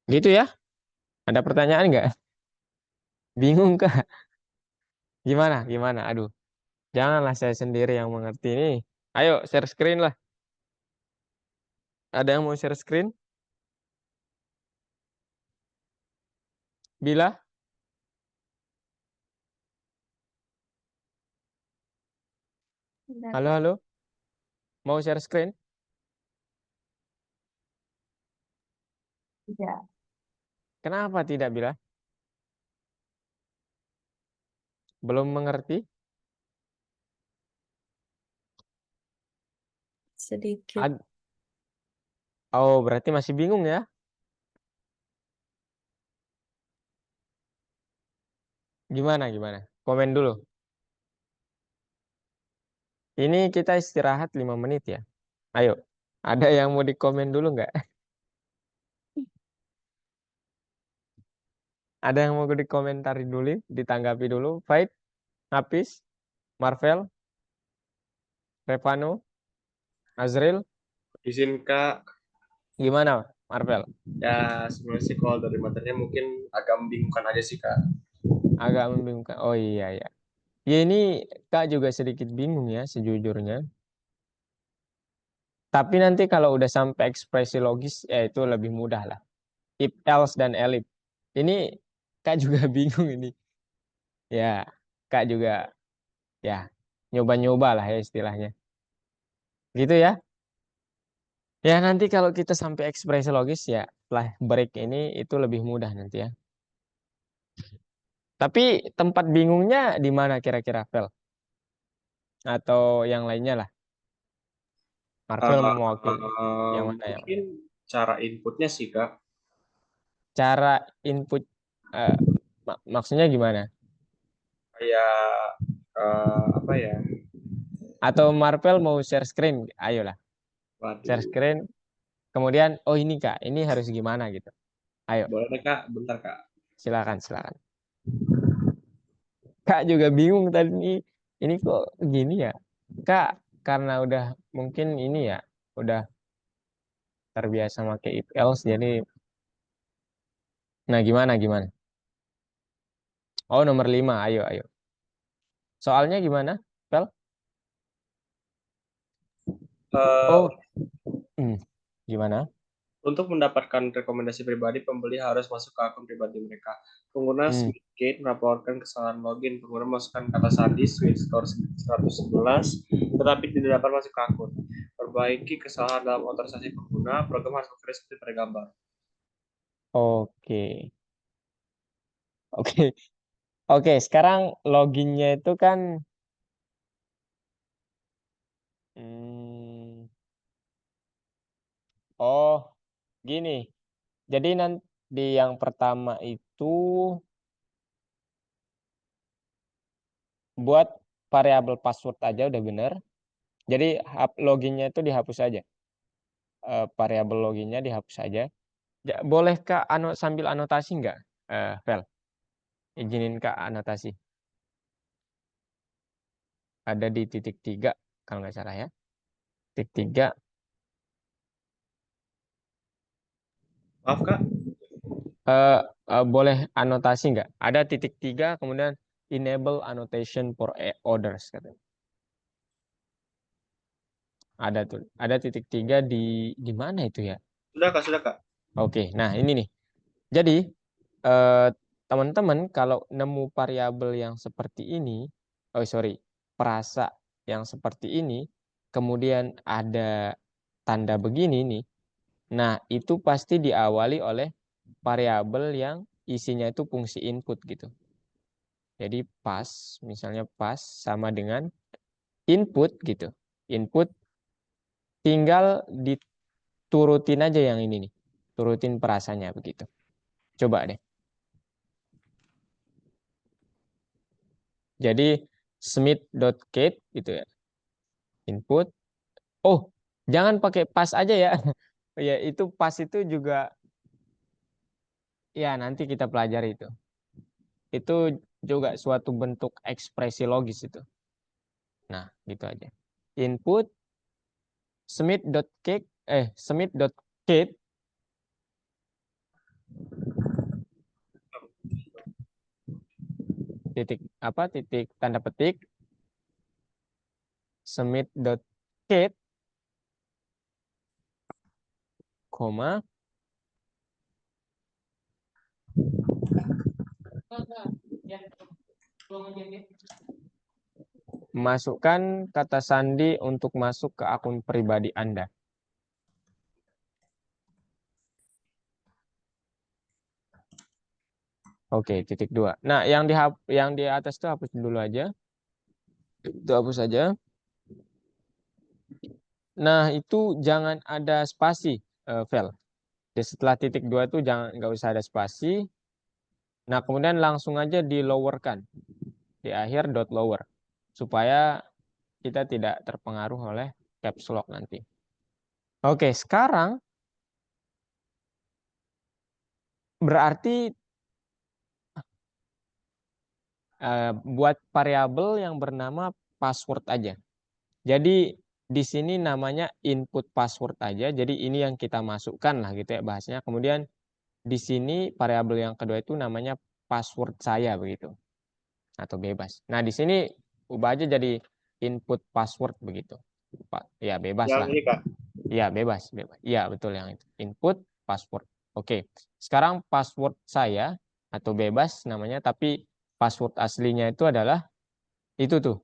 Gitu ya? Ada pertanyaan nggak? Bingung kah? Gimana? Gimana? Aduh, janganlah saya sendiri yang mengerti ini. Ayo share screen lah. Ada yang mau share screen? Bila? Halo, halo. Mau share screen? Tidak. Kenapa tidak, Bila? Belum mengerti? Sedikit. Oh, berarti masih bingung ya? Gimana, gimana? Komen dulu. Ini kita istirahat 5 menit ya. Ayo, ada yang mau dikomen dulu nggak? Ada yang mau dikomentari dulu, ditanggapi dulu. Fight, Hafiz, Marvel, Revano, Azril, Izin Kak, gimana Marvel? ya sebenarnya sih kalau dari materinya mungkin agak membingungkan aja sih Kak. Agak membingungkan. Oh iya ya. Ya ini Kak juga sedikit bingung ya sejujurnya. Tapi nanti kalau udah sampai ekspresi logis, ya itu lebih mudah lah. If else dan elif. Ini Kak juga bingung ini. Ya, Kak juga ya nyoba-nyoba lah ya istilahnya. Gitu ya. Ya nanti kalau kita sampai ekspresi logis ya setelah break ini itu lebih mudah nanti ya. Tapi tempat bingungnya di mana kira-kira, Vel? Atau yang lainnya lah. Marvel mewakili yang mana yang Mungkin cara inputnya sih Kak. cara input eh, maksudnya gimana? Kayak apa ya? Atau Marvel mau share screen? Ayolah, share Waduh, screen. Kemudian oh ini Kak, ini harus gimana gitu. Ayo, boleh deh Kak, bentar Kak. silakan silakan. Kak juga bingung tadi nih. Ini kok gini ya? Kak, karena udah mungkin ini ya, udah terbiasa pakai if else jadi nah gimana gimana? Oh, nomor 5. Ayo ayo. Soalnya gimana? Vel? Eh, Oh, hmm, gimana? Untuk mendapatkan rekomendasi pribadi, pembeli harus masuk ke akun pribadi mereka. Pengguna Hmm, Smithgate melaporkan kesalahan login. Pengguna masukkan kata sandi Switch 111, tetapi tidak dapat masuk ke akun. Perbaiki kesalahan dalam otorisasi pengguna. Program harus bekerja seperti pada gambar. oke. Oke. Oke, sekarang loginnya itu kan hmm, oh, gini. Jadi nanti di yang pertama itu buat variabel password aja udah bener. Jadi loginnya itu dihapus aja. Variabel loginnya dihapus aja. Bolehkah sambil anotasi nggak, Vel? Izinin Kak anotasi. Ada di titik 3 kalau nggak salah ya. Titik 3. Maaf Kak, Boleh anotasi nggak? Ada titik 3 kemudian enable annotation for orders katanya. Ada tuh. Ada titik 3 di mana itu ya? sudah Kak. Oke, nah ini nih. Jadi teman-teman kalau nemu variabel yang seperti ini, perasa yang seperti ini, kemudian ada tanda begini nih, nah itu pasti diawali oleh variabel yang isinya itu fungsi input gitu. Jadi misalnya pas sama dengan input gitu. Input tinggal diturutin aja yang ini nih. Turutin perasanya begitu. Coba deh. Jadi smith.get gitu ya. Input. Oh, jangan pakai pas aja ya. Ya, itu pas itu juga ya nanti kita pelajari itu. Itu juga suatu bentuk ekspresi logis itu. Nah, gitu aja. Input smith.get titik tanda petik smith.get koma masukkan kata sandi untuk masuk ke akun pribadi Anda. Oke, titik 2. Nah, yang di atas itu hapus dulu aja. Itu hapus aja. Nah, itu jangan ada spasi, Vel. Jadi setelah titik 2 itu nggak usah ada spasi. Nah, kemudian langsung aja di lowerkan. Di akhir dot lower. Supaya kita tidak terpengaruh oleh caps lock nanti. Oke, sekarang berarti buat variabel yang bernama password aja. Jadi di sini namanya input password aja. Jadi ini yang kita masukkan lah gitu ya bahasanya. Kemudian di sini variabel yang kedua itu namanya password saya begitu. Atau bebas. Nah, di sini ubah aja jadi input password begitu. Ya, bebas Yang lah. ini Kak. Ya, bebas. Iya, betul yang itu. Input password. Oke. Sekarang password saya atau bebas namanya, tapi password aslinya itu adalah itu tuh.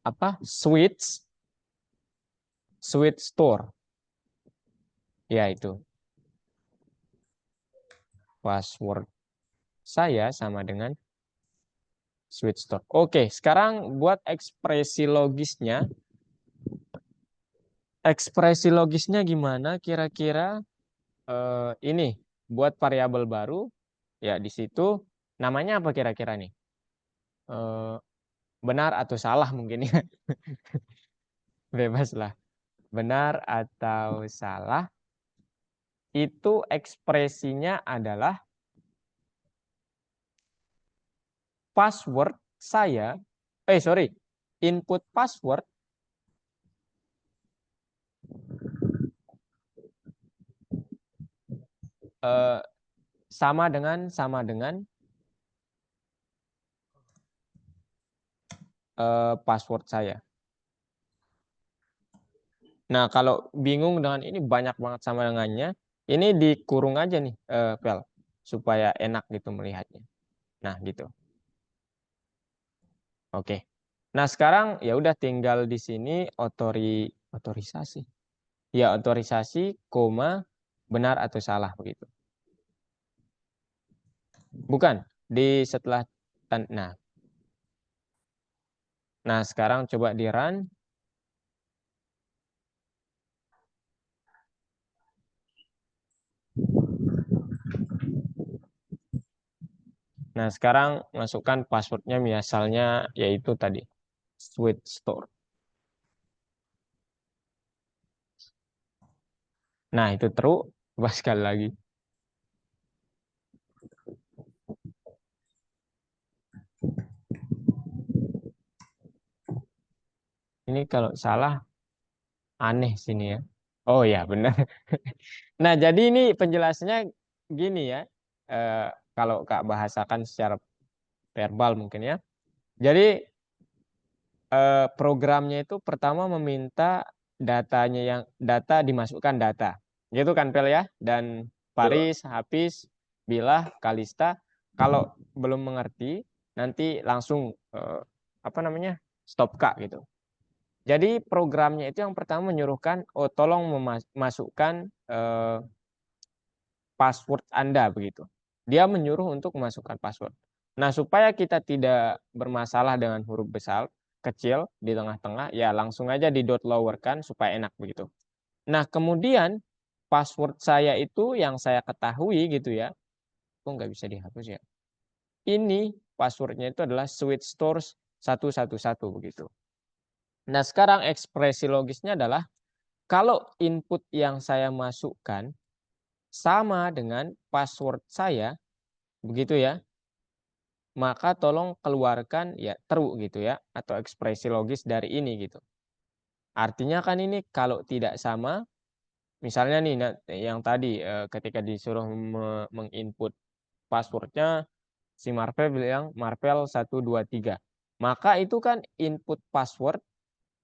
Apa? Switch store. Ya, itu. Password saya sama dengan switch store. Oke, sekarang buat ekspresi logisnya. Ekspresi logisnya gimana? Kira-kira ini buat variabel baru. Ya, di situ namanya apa kira-kira nih? Eh, benar atau salah mungkin ya. Bebas lah. Benar atau salah. Itu ekspresinya adalah password saya. Input password eh, sama dengan password saya. Nah, kalau bingung dengan ini banyak banget sama dengannya, ini dikurung aja nih, Vel, supaya enak gitu melihatnya. Nah, gitu. Oke. Nah, sekarang ya udah tinggal di sini otorisasi. Ya, otorisasi, koma, benar atau salah begitu. Bukan, di setelah nah, sekarang coba di run. Nah, sekarang masukkan passwordnya misalnya yaitu tadi sweet store. Nah, itu true. Coba sekali lagi. Ini kalau salah aneh sini ya. Oh ya, benar. Nah, jadi ini penjelasannya gini ya. Eh, Kalau Kak bahasakan secara verbal mungkin ya. Jadi programnya itu pertama meminta data dimasukkan data. Gitu kan Pel ya? Dan Paris, Hafiz, Bilah, Kalista kalau belum mengerti nanti langsung apa namanya? Stop Kak gitu. Jadi programnya itu yang pertama menyuruhkan oh tolong memasukkan password Anda begitu. Dia menyuruh untuk memasukkan password. Nah, supaya kita tidak bermasalah dengan huruf besar, kecil di tengah-tengah, ya langsung aja di dot lower kan supaya enak begitu. Nah, kemudian password saya itu yang saya ketahui gitu ya. Kok nggak bisa dihapus ya? Ini passwordnya itu adalah sweet stores 111 begitu. Nah, sekarang ekspresi logisnya adalah kalau input yang saya masukkan sama dengan password saya, begitu ya, maka tolong keluarkan ya true gitu ya, atau ekspresi logis dari ini gitu. Artinya kan ini kalau tidak sama, misalnya nih yang tadi ketika disuruh menginput passwordnya, si Marvel bilang Marvel 123. Maka itu kan input password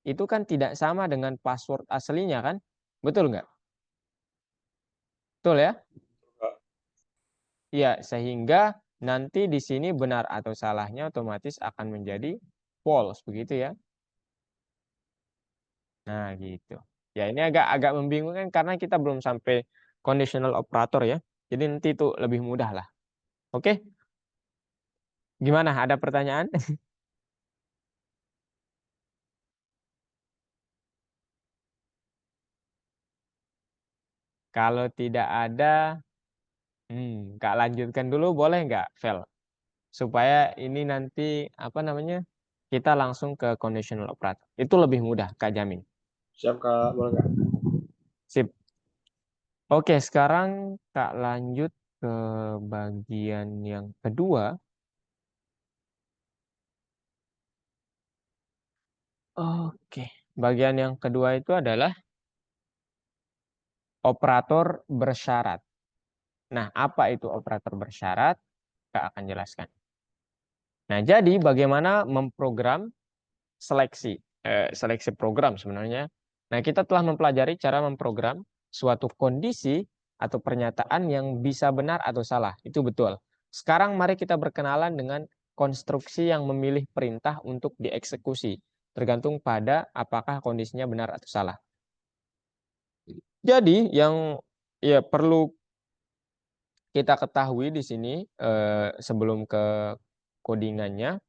itu kan tidak sama dengan password aslinya kan? Betul nggak? Betul ya? Ya, sehingga nanti di sini benar atau salahnya otomatis akan menjadi false begitu ya. Nah, gitu. Ya, ini agak membingungkan karena kita belum sampai conditional operator ya. Jadi nanti itu lebih mudah lah. Oke? Gimana? Ada pertanyaan? Kalau tidak ada, Kak lanjutkan dulu boleh nggak, Vel? Supaya ini nanti apa namanya? Kita langsung ke conditional operator. Itu lebih mudah, Kak jamin. Siap Kak, boleh Kak? Sip. Oke, sekarang Kak lanjut ke bagian yang kedua. Oke, bagian yang kedua itu adalah operator bersyarat. Nah, apa itu operator bersyarat? Kak akan jelaskan. Nah, jadi bagaimana memprogram seleksi program sebenarnya. Nah, kita telah mempelajari cara memprogram suatu kondisi atau pernyataan yang bisa benar atau salah. Itu betul. Sekarang mari kita berkenalan dengan konstruksi yang memilih perintah untuk dieksekusi. Tergantung pada apakah kondisinya benar atau salah. Jadi yang ya perlu kita ketahui di sini sebelum ke codingannya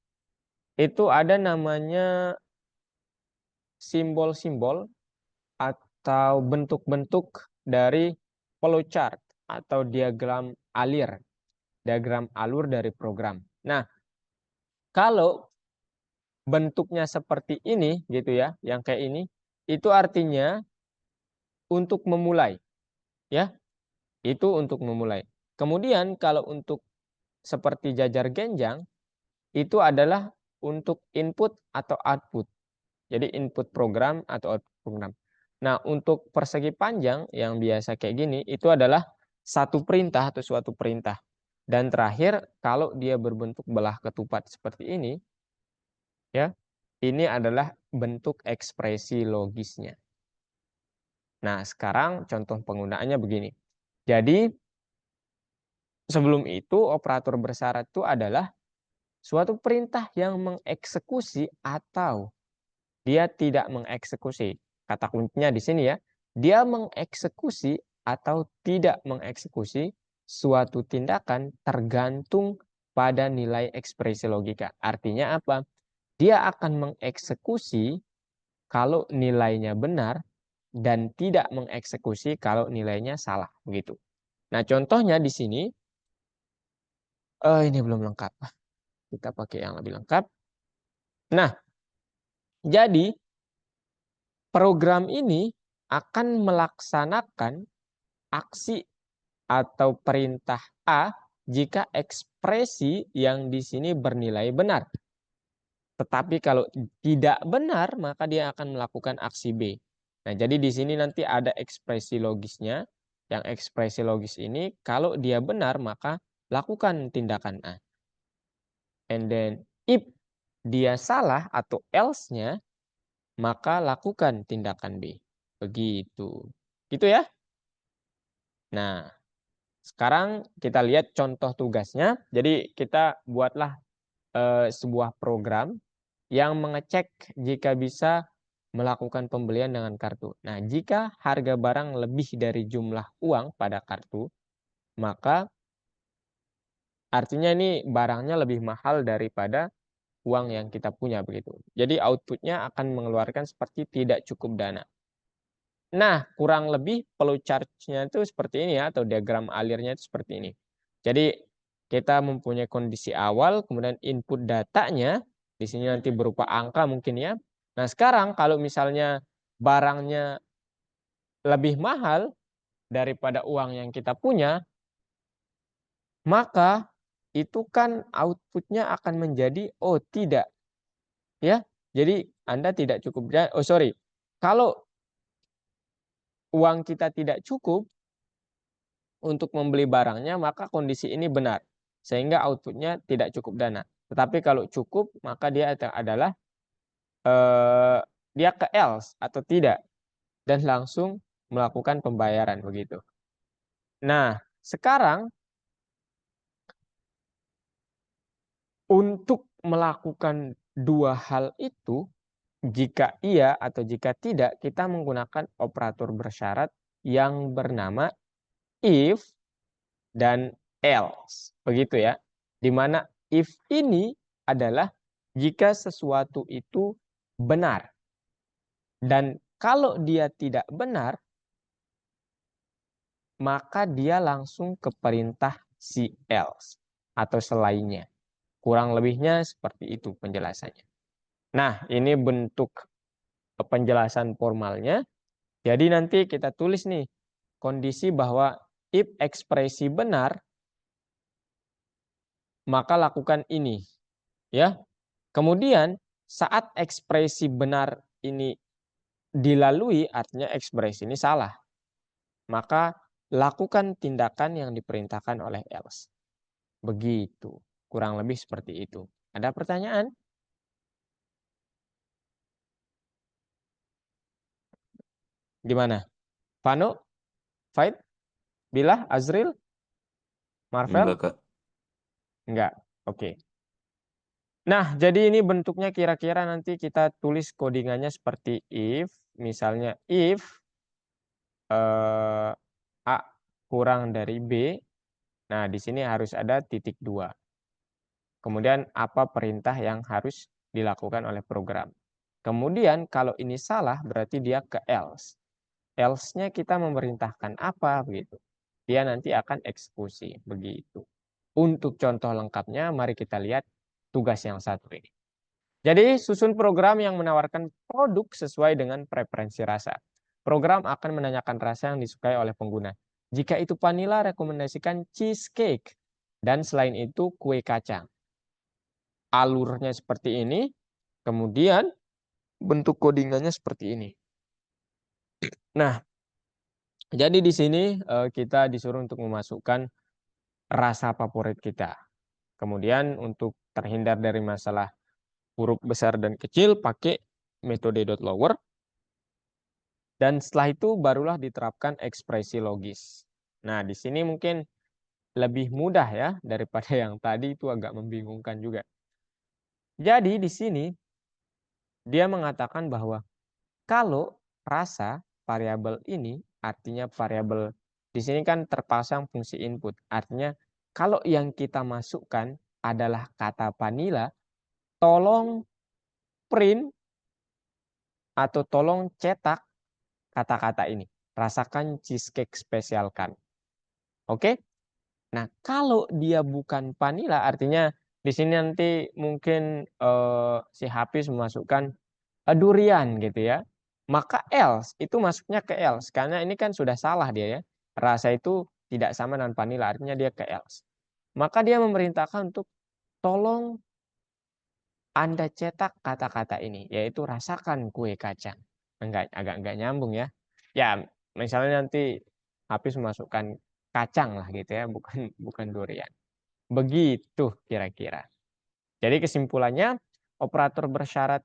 itu ada namanya simbol-simbol atau bentuk-bentuk dari flowchart atau diagram alur dari program. Nah, kalau bentuknya seperti ini gitu ya, yang kayak ini, itu artinya untuk memulai, ya. Itu untuk memulai. Kemudian kalau untuk seperti jajar genjang itu adalah untuk input atau output. Jadi input program atau output program. Nah, untuk persegi panjang yang biasa kayak gini itu adalah satu perintah atau suatu perintah. Dan terakhir kalau dia berbentuk belah ketupat seperti ini ya, ini adalah bentuk ekspresi logisnya. Nah, sekarang contoh penggunaannya begini. Jadi sebelum itu operator bersyarat itu adalah suatu perintah yang mengeksekusi atau dia tidak mengeksekusi. Kata kuncinya di sini ya. Dia mengeksekusi atau tidak mengeksekusi suatu tindakan tergantung pada nilai ekspresi logika. Artinya apa? Dia akan mengeksekusi kalau nilainya benar dan tidak mengeksekusi kalau nilainya salah begitu. Nah, contohnya di sini ini belum lengkap. Kita pakai yang lebih lengkap. Nah, Jadi program ini akan melaksanakan aksi atau perintah A jika ekspresi yang di sini bernilai benar. Tetapi kalau tidak benar, maka dia akan melakukan aksi B. Nah, jadi di sini nanti ada ekspresi logisnya. Yang ekspresi logis ini, kalau dia benar, maka lakukan tindakan A. And then, if dia salah atau else-nya, maka lakukan tindakan B. Begitu. Gitu ya. Nah, sekarang kita lihat contoh tugasnya. Jadi kita buatlah sebuah program yang mengecek jika bisa melakukan pembelian dengan kartu. Nah, jika harga barang lebih dari jumlah uang pada kartu, maka artinya ini barangnya lebih mahal daripada uang yang kita punya begitu. Jadi outputnya akan mengeluarkan seperti tidak cukup dana. Nah, kurang lebih flowchart-nya itu seperti ini ya, atau diagram alirnya itu seperti ini. Jadi kita mempunyai kondisi awal, kemudian input datanya, di sini nanti berupa angka mungkin ya. Nah, sekarang kalau misalnya barangnya lebih mahal daripada uang yang kita punya, maka itu kan outputnya akan menjadi, oh tidak. Ya, jadi Anda tidak cukup, oh sorry, kalau uang kita tidak cukup untuk membeli barangnya, maka kondisi ini benar. Sehingga outputnya tidak cukup dana. Tetapi kalau cukup, maka dia adalah dia ke else atau tidak. Dan langsung melakukan pembayaran begitu. Nah, sekarang untuk melakukan dua hal itu, jika iya atau jika tidak, kita menggunakan operator bersyarat yang bernama if dan else. Begitu ya. Di mana if ini adalah jika sesuatu itu benar. Dan kalau dia tidak benar, maka dia langsung ke perintah si else atau selainnya. Kurang lebihnya seperti itu penjelasannya. Nah, ini bentuk penjelasan formalnya. Jadi nanti kita tulis nih kondisi bahwa if ekspresi benar, maka lakukan ini. Ya. Kemudian saat ekspresi benar ini dilalui, artinya ekspresi ini salah. Maka lakukan tindakan yang diperintahkan oleh else. Begitu. Kurang lebih seperti itu. Ada pertanyaan? Gimana? Vano? Faid? Bilah? Azril? Marvel? Enggak, Kak. Enggak. Oke. Nah, jadi ini bentuknya kira-kira nanti kita tulis codingannya seperti if. Misalnya if A kurang dari B. Nah, di sini harus ada titik 2. Kemudian apa perintah yang harus dilakukan oleh program. Kemudian kalau ini salah berarti dia ke else. Else-nya kita memerintahkan apa begitu. Dia nanti akan eksekusi begitu. Untuk contoh lengkapnya mari kita lihat tugas yang satu ini. Jadi susun program yang menawarkan produk sesuai dengan preferensi rasa. Program akan menanyakan rasa yang disukai oleh pengguna. Jika itu vanilla, rekomendasikan cheesecake. Dan selain itu kue kacang. Alurnya seperti ini. Kemudian bentuk codingannya seperti ini. Nah, jadi di sini kita disuruh untuk memasukkan rasa favorit kita. Kemudian untuk terhindar dari masalah huruf besar dan kecil pakai metode dot lower. Dan setelah itu barulah diterapkan ekspresi logis. Nah, di sini mungkin lebih mudah ya daripada yang tadi, itu agak membingungkan juga. Jadi di sini dia mengatakan bahwa kalau rasa variabel ini, artinya variabel di sini kan terpasang fungsi input. Artinya kalau yang kita masukkan adalah kata vanilla, tolong print atau tolong cetak kata-kata ini. Rasakan cheesecake spesial kami. Oke? Nah, kalau dia bukan vanilla, artinya di sini nanti mungkin si Hafiz memasukkan durian gitu ya. Maka else itu masuknya ke else karena ini kan sudah salah dia ya. Rasa itu tidak sama dengan vanilla, artinya dia ke else. Maka dia memerintahkan untuk tolong Anda cetak kata-kata ini, yaitu rasakan kue kacang. Agak nyambung ya. Ya, misalnya nanti Hafiz memasukkan kacang lah gitu ya, bukan durian. Begitu kira-kira. Jadi kesimpulannya operator bersyarat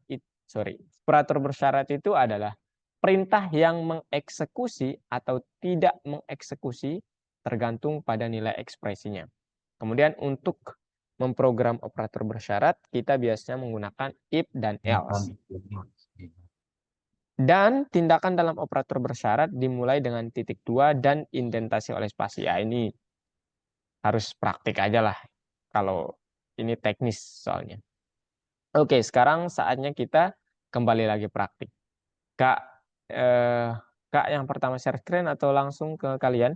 itu adalah perintah yang mengeksekusi atau tidak mengeksekusi tergantung pada nilai ekspresinya. Kemudian untuk memprogram operator bersyarat kita biasanya menggunakan if dan else. Dan tindakan dalam operator bersyarat dimulai dengan titik 2 dan indentasi oleh spasi. Ya ini harus praktik aja lah kalau ini teknis soalnya. Oke, sekarang saatnya kita kembali lagi praktik. Kak, Kak yang pertama share screen atau langsung ke kalian?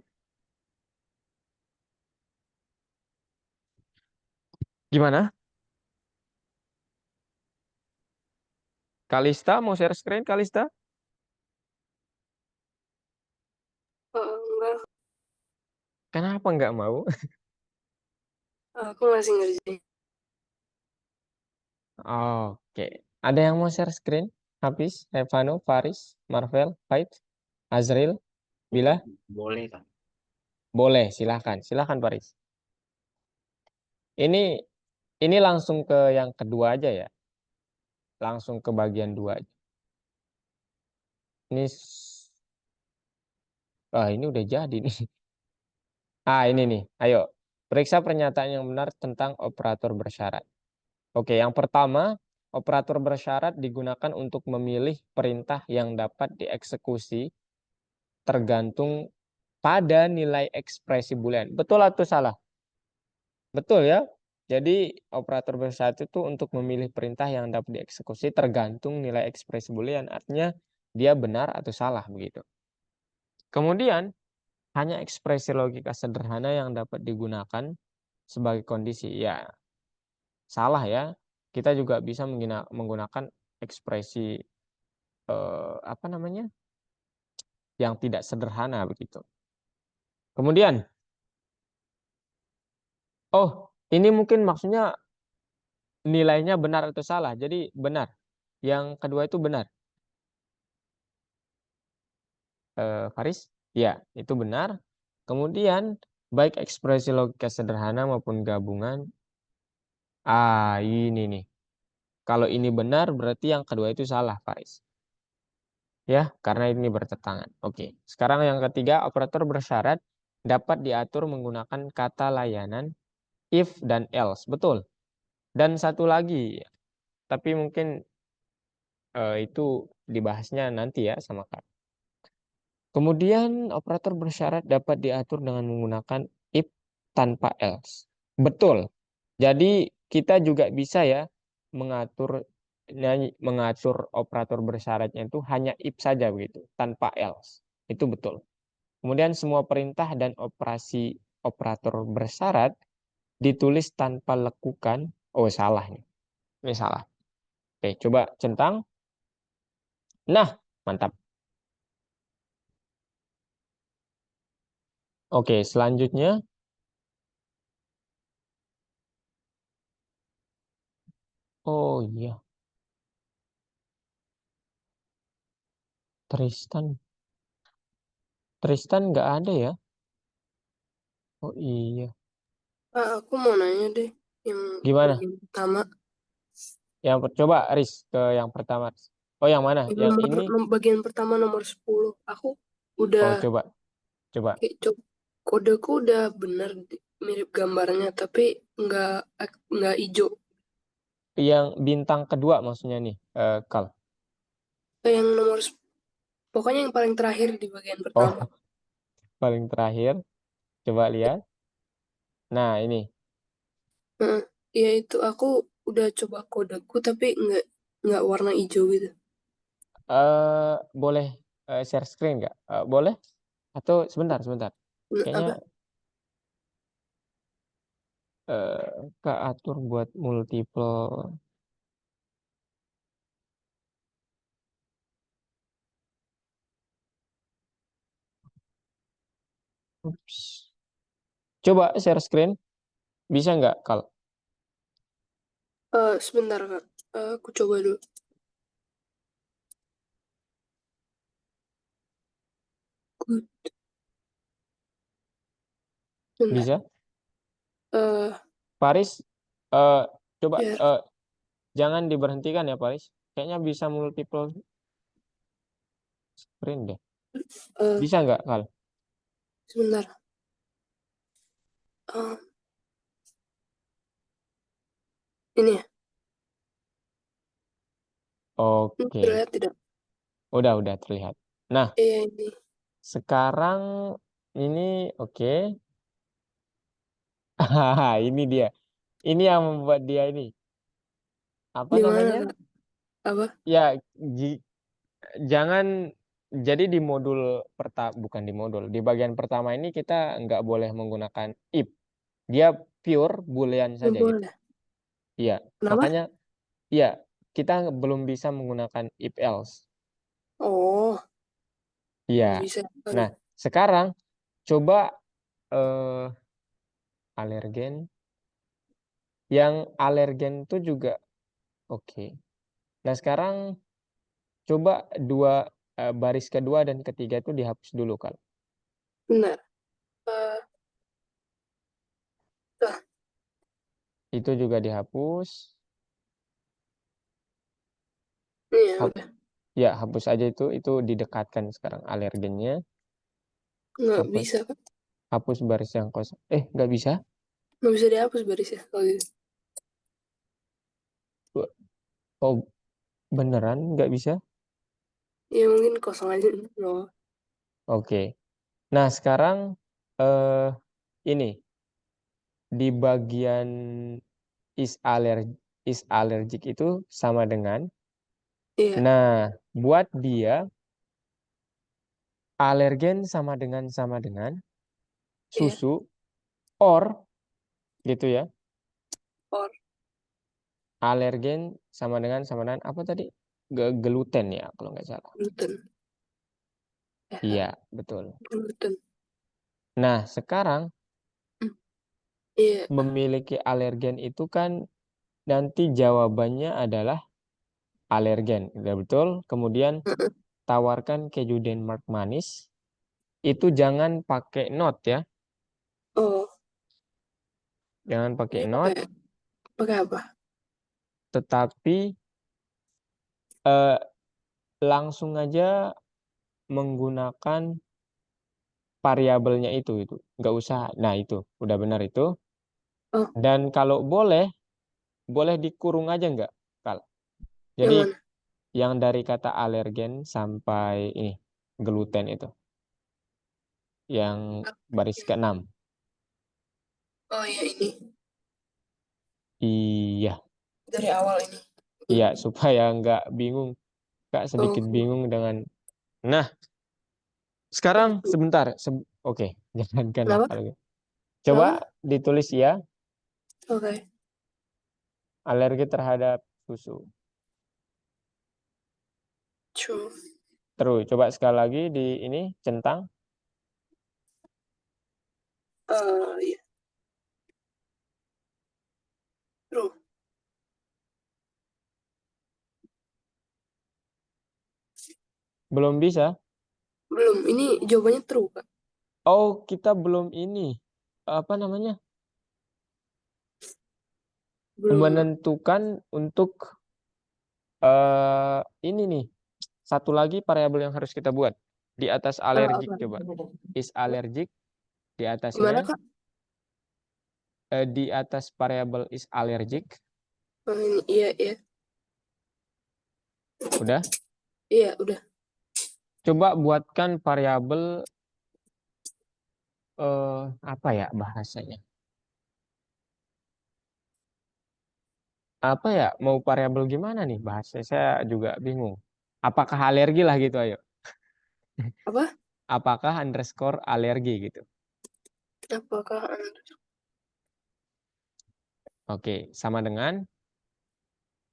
Gimana? Kalista mau share screen, Kalista? Enggak, Kenapa nggak mau? aku masih ngerjain. Oke. Ada yang mau share screen? Hafiz, Revano, Faris, Marvel, Fight, Azril, Bila? Boleh, Kak. Boleh, silahkan. Silahkan, Faris. Ini langsung ke yang kedua aja ya. Langsung ke bagian 2 aja. Ini ini udah jadi nih. Ini nih. Ayo, periksa pernyataan yang benar tentang operator bersyarat. Oke, yang pertama, operator bersyarat digunakan untuk memilih perintah yang dapat dieksekusi tergantung pada nilai ekspresi boolean. Betul atau salah? Betul ya. Jadi operator bersyarat itu untuk memilih perintah yang dapat dieksekusi tergantung nilai ekspresi boolean. Artinya dia benar atau salah begitu. Kemudian hanya ekspresi logika sederhana yang dapat digunakan sebagai kondisi. Ya, salah ya. Kita juga bisa menggunakan ekspresi apa namanya? Yang tidak sederhana begitu. Kemudian ini mungkin maksudnya nilainya benar atau salah. Jadi benar. Yang kedua itu benar. Faris? Ya, itu benar. Kemudian baik ekspresi logika sederhana maupun gabungan. Ini nih. Kalau ini benar berarti yang kedua itu salah, Faris. Ya, karena ini bertentangan. Oke. Sekarang yang ketiga, operator bersyarat dapat diatur menggunakan kata layanan if dan else. Betul. Dan satu lagi, tapi mungkin itu dibahasnya nanti ya sama Kak. Kemudian operator bersyarat dapat diatur dengan menggunakan if tanpa else. Betul. Jadi kita juga bisa ya mengatur operator bersyaratnya itu hanya if saja begitu, tanpa else. Itu betul. Kemudian semua perintah dan operasi operator bersyarat ditulis tanpa lekukan. Oh, salah nih. Ini salah. Oke, coba centang. Nah, mantap. Oke, selanjutnya. Oh iya, Tristan. Tristan nggak ada ya? Oh iya. Aku mau nanya deh yang Gimana? bagian pertama. Yang coba Riz ke yang pertama. Oh yang mana? Yang ini? Bagian pertama nomor 10. Aku Oh udah coba. kodeku udah bener mirip gambarnya tapi nggak nggak hijau. Yang bintang kedua maksudnya nih, Kal. Yang pokoknya yang paling terakhir di bagian Oh pertama. paling terakhir. Coba lihat. Nah ini. Heeh. Ya itu aku udah coba kodeku tapi nggak warna hijau gitu. Boleh share screen nggak? Boleh? Atau sebentar. Kayaknya Apa? Kak atur buat multiple. Ups. Coba share screen. Bisa nggak, Kal? Sebentar Kak. Aku coba dulu. Good. Bentar. Bisa? Eh, Paris, coba Share. jangan diberhentikan ya, Paris. Kayaknya bisa multiple screen deh. eh, Bisa nggak, Kal? Sebentar. Eh, ini ya. Ini Oke. terlihat tidak? Udah terlihat. Nah, Iya ini. sekarang ini oke. Hahaha, ini dia. Ini yang membuat dia ini. Apa Di mana namanya? Kak? Apa? Ya, jangan. Jadi di modul bukan di modul. Di bagian pertama ini kita nggak boleh menggunakan if. Dia pure boolean Nggak saja gitu. boleh. Iya, Kenapa? makanya ya kita belum bisa menggunakan if else. Oh, Iya. bisa. Nah, sekarang coba eh, alergen. Yang alergen itu juga oke. Nah, sekarang coba baris kedua dan ketiga itu dihapus dulu, Kal. Benar. Eh, Dah. Itu juga dihapus. Ini ya Hap- udah. ya, hapus aja itu didekatkan sekarang alergennya. Nggak Hapus. bisa Kak. Hapus baris yang kosong. Nggak bisa? Nggak bisa dihapus barisnya kalau gitu. Oh, beneran nggak bisa? Ya mungkin kosong aja. Oh, Oke. Nah, sekarang eh ini di bagian is allergic itu sama dengan. iya, Nah, buat dia alergen sama dengan iya. susu or gitu ya. Or Alergen sama dengan apa tadi? Gluten ya kalau nggak salah. gluten. Iya, betul. Gluten. Nah, sekarang Hmm, Iya. memiliki alergen itu kan nanti jawabannya adalah alergen. Udah betul. Kemudian Heeh. tawarkan keju Denmark manis. Itu jangan pakai not ya. Oh, Jangan pakai ini not, pakai pakai apa? tetapi eh, langsung aja menggunakan variabelnya itu nggak usah. Nah, itu udah benar itu. Oh, Dan kalau boleh dikurung aja nggak, Kal? yang Jadi mana? yang dari kata alergen sampai ini gluten itu yang baris ke-6. Oh iya ini. Iya, Dari awal ini. iya supaya nggak bingung, Kak, sedikit Oh, bingung dengan. Nah, sekarang sebentar. Oke, jangankan lah kenapa? kalau gitu. Coba Kenapa? ditulis ya, Oke. alergi terhadap susu. True. Terus coba sekali lagi di ini centang. Iya. True. Belum bisa. Belum. Ini jawabannya true, Kak. Oh, kita belum ini. Apa namanya? Belum. Menentukan untuk ini nih. Satu lagi variabel yang harus kita buat. Di atas alergik Apa? coba. Is allergic di Gimana, atasnya. Kak? Di atas variabel is allergic. Oh, ini. Iya, iya. Udah. Iya, udah. Coba buatkan variabel apa ya bahasanya? Apa ya? Mau variabel gimana nih bahasa? Saya juga bingung. Apakah alergi lah gitu, ayo. Apa? Apakah underscore alergi gitu. Apakah Oke, sama dengan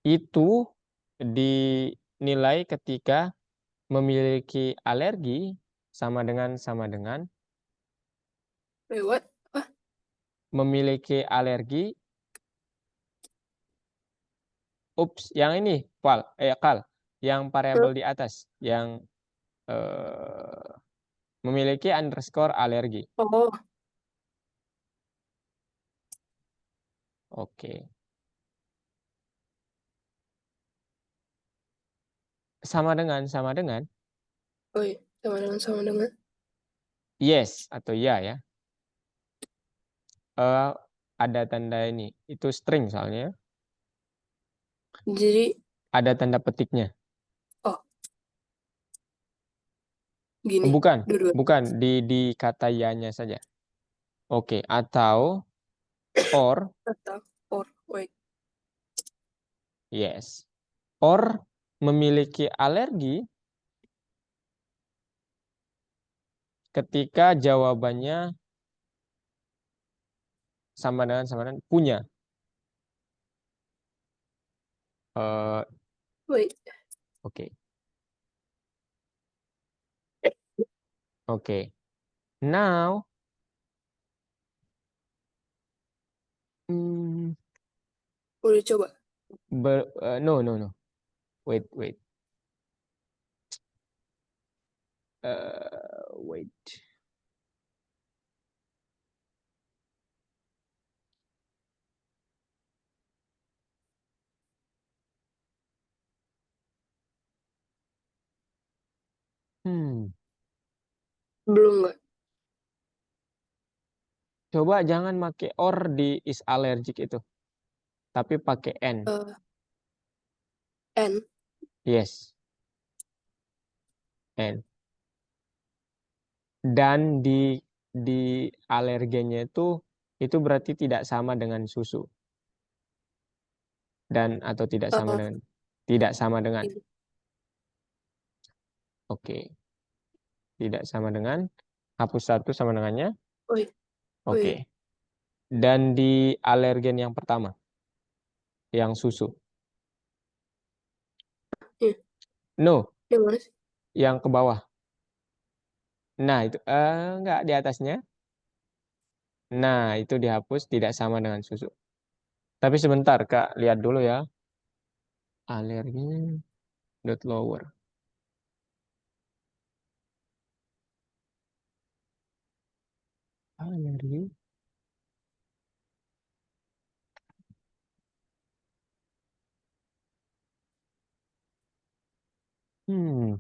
itu dinilai ketika memiliki alergi sama dengan Lewat apa? Memiliki alergi. Ups, yang ini, Kal, yang variabel di atas, yang memiliki underscore alergi. Oh, Oke. Sama dengan oh iya. Sama dengan. yes atau ya. Ada tanda ini. Itu string soalnya. Jadi, Ada tanda petiknya. oh, gini. Bukan, Dua-dua. bukan di kata ya-nya saja. Oke, atau or Atau, or, wait. yes. Or memiliki alergi ketika jawabannya sama dengan punya. Eh, Wait. Oke. Oke. Now, hmm, Udah coba. no. Wait. Wait. Belum nggak? Coba jangan pakai or di is allergic itu, tapi pakai n. N. Yes, n. Dan di alergennya itu berarti tidak sama dengan susu. Dan atau tidak sama dengan. Ini. Oke. Tidak sama dengan, hapus satu sama dengannya. Oh iya. Oh iya. Oke. Dan di alergen yang pertama, yang susu. Iya. No, Yang mana sih? yang ke bawah. Nah, itu enggak di atasnya. Nah, itu dihapus tidak sama dengan susu. Tapi sebentar, Kak, lihat dulu ya. Alerginya dot lower. Alergi. Hmm.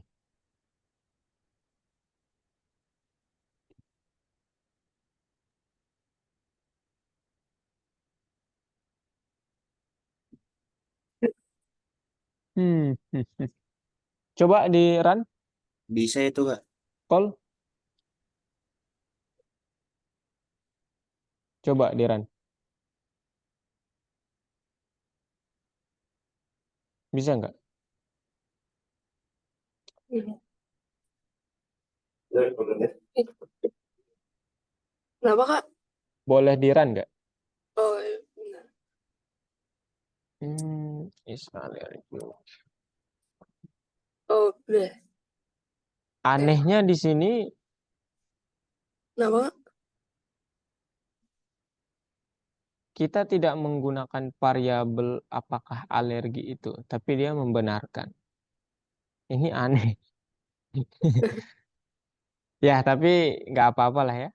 Hmm. Coba di run Bisa itu Kak. call. Coba di run. Bisa nggak? Ini. Kenapa, Kak? Boleh di run nggak? Oh, iya, benar. Is allergy. Oh, udah. Anehnya di sini Kenapa, Kak? kita tidak menggunakan variabel apakah alergi itu, tapi dia membenarkan. Ini aneh. Ya, tapi nggak apa-apa lah ya.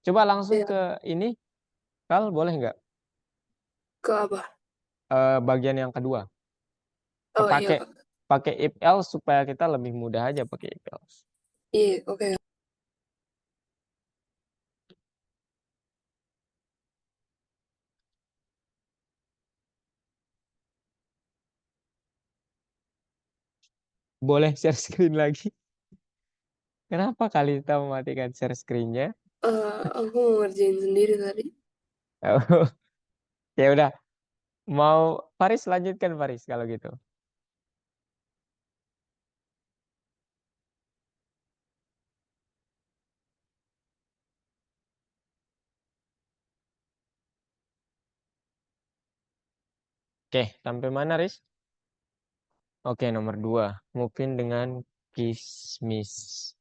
Coba langsung Ya, ke ini, Kal, boleh nggak? ke apa? Bagian yang kedua. Oh iya, Pakai Kak. pakai if else supaya kita lebih mudah aja pakai if else. Iya, oke. Boleh share screen lagi? Kenapa kali kita mematikan share screen-nya? Aku mau ngerjain sendiri tadi. Ya udah, mau Faris lanjutkan Faris kalau gitu. Oke, sampai mana, Riz? Oke, nomor 2. Mungkin dengan kismis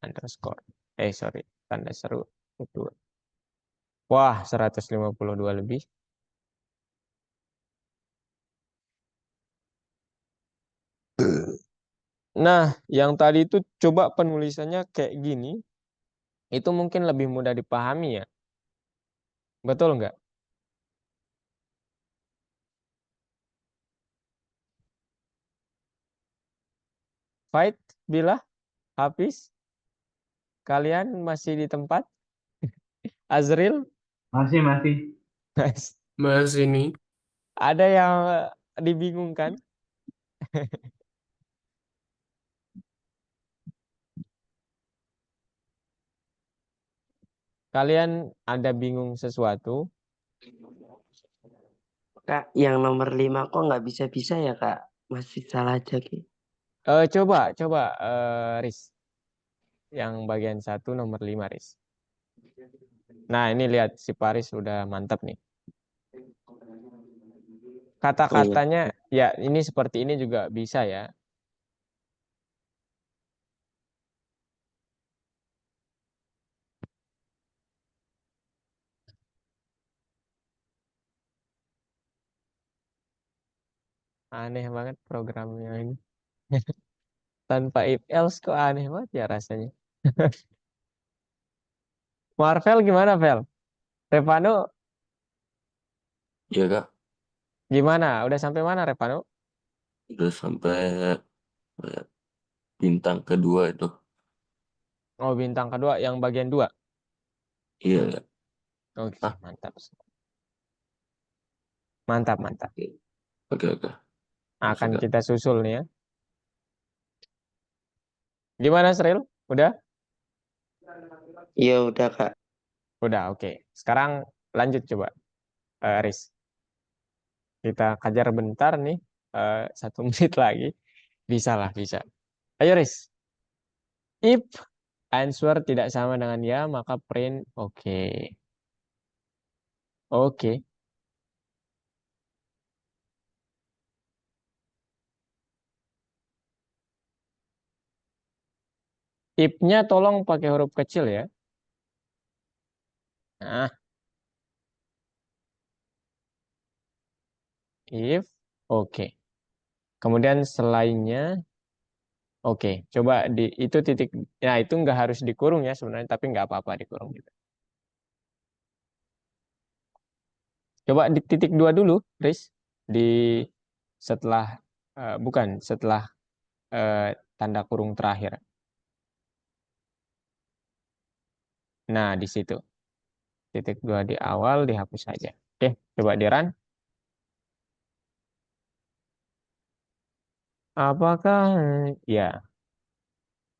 underscore. Sorry, tanda seru. Itu. Wah, 152 lebih. Nah, yang tadi itu coba penulisannya kayak gini, itu mungkin lebih mudah dipahami ya. Betul nggak? Fight, Bila, Hafiz, kalian masih di tempat? Azril, Masih. Mas ini. ada yang dibingungkan? Kalian ada bingung sesuatu? Kak, yang nomor 5 kok nggak bisa-bisa ya, Kak? Masih salah aja, Ki. Coba, Riz. Yang bagian 1 nomor 5, Riz. Nah, ini lihat si Paris udah mantap nih. Oh iya. Kata-katanya, ya ini seperti ini juga bisa ya. Aneh banget programnya ini. Tanpa if else kok aneh banget ya rasanya. Marvel gimana, Vel? Revano Iya kak, gimana? Udah sampai mana, Revano? udah sampai bintang kedua itu. Oh, bintang kedua yang bagian 2. Iya ya. Oke, Ah, mantap. Mantap, mantap. oke. Masuk Akan kak. kita susul nih ya. Gimana, Sril? Udah? Iya udah, Kak. Udah, oke. Sekarang lanjut coba, Riz. Kita kejar bentar nih. 1 menit lagi. Bisa lah, bisa. Ayo, Riz. If answer tidak sama dengan ya, maka print oke. Oke. If-nya tolong pakai huruf kecil ya. Nah, if, oke. Kemudian selainnya, oke. Coba di itu titik, ya itu nggak harus dikurung ya sebenarnya, tapi nggak apa-apa dikurung juga. Coba di titik 2 dulu, Riz. Di setelah, bukan, setelah tanda kurung terakhir. Nah, di situ. Titik 2 di awal dihapus saja. Oke, coba di run. Apakah, ya,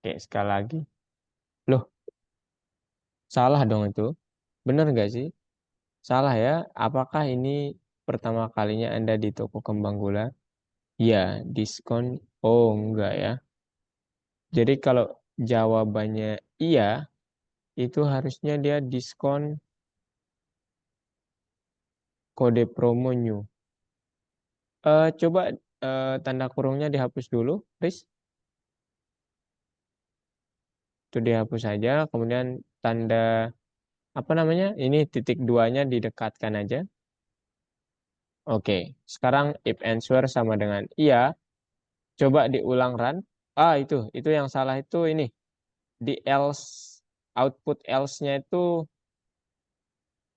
oke, sekali lagi. Loh, salah dong itu. Bener nggak sih? Salah ya. Apakah ini pertama kalinya Anda di toko Kembang Gula? Ya, diskon. Oh, enggak ya. Jadi kalau jawabannya iya, itu harusnya dia diskon kode promo new. Coba tanda kurungnya dihapus dulu, Riz. Itu dihapus saja. Kemudian tanda, apa namanya? Ini titik duanya didekatkan aja. Oke, sekarang if answer sama dengan iya. Coba diulang run. Itu yang salah itu ini. Di else, output else-nya itu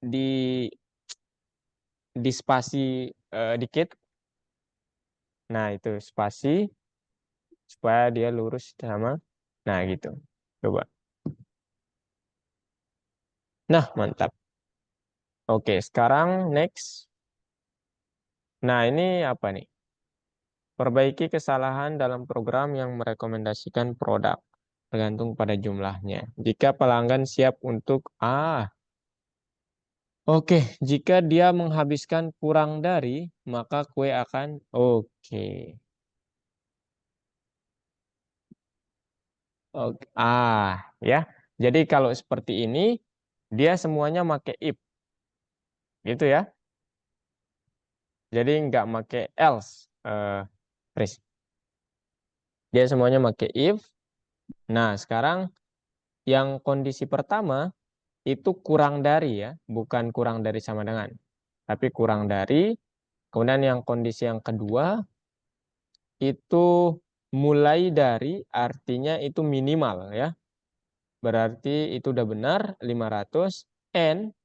di spasi dikit. Nah, itu spasi supaya dia lurus sama. Nah, gitu. Coba. Nah, mantap. Oke, sekarang next. Nah, ini apa nih? Perbaiki kesalahan dalam program yang merekomendasikan produk. Tergantung pada jumlahnya. Jika pelanggan siap untuk oke, jika dia menghabiskan kurang dari, maka kue akan oke. Oke. Ya. Jadi kalau seperti ini, dia semuanya make if, gitu ya. Jadi nggak make else, Riz. Dia semuanya make if. Nah, sekarang yang kondisi pertama itu kurang dari ya, bukan kurang dari sama dengan. Tapi kurang dari. Kemudian yang kondisi yang kedua itu mulai dari artinya itu minimal ya. Berarti itu udah benar 500 and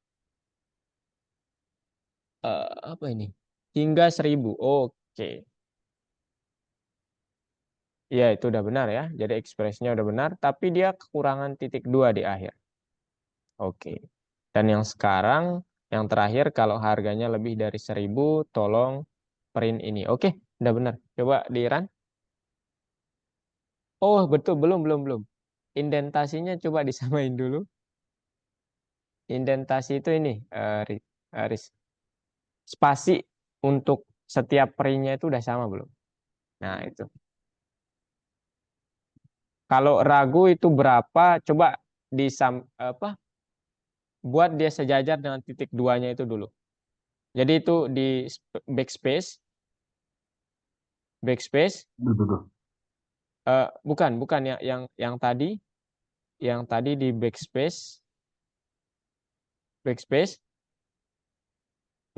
apa ini? Hingga 1000. Oke. Ya, itu udah benar ya. Jadi ekspresinya udah benar, tapi dia kekurangan titik 2 di akhir. Oke. Dan yang sekarang, yang terakhir, kalau harganya lebih dari 1000, tolong print ini. Oke, udah benar. Coba di run. Oh, betul. Belum, belum, belum. Indentasinya coba disamain dulu. Indentasi itu ini, spasi untuk setiap perinya itu udah sama belum? Nah, itu. Kalau ragu itu berapa? Coba apa? Buat dia sejajar dengan titik duanya itu dulu. Jadi itu di backspace, backspace. Duh, duh, duh. Bukan, bukan ya, yang tadi di backspace, backspace.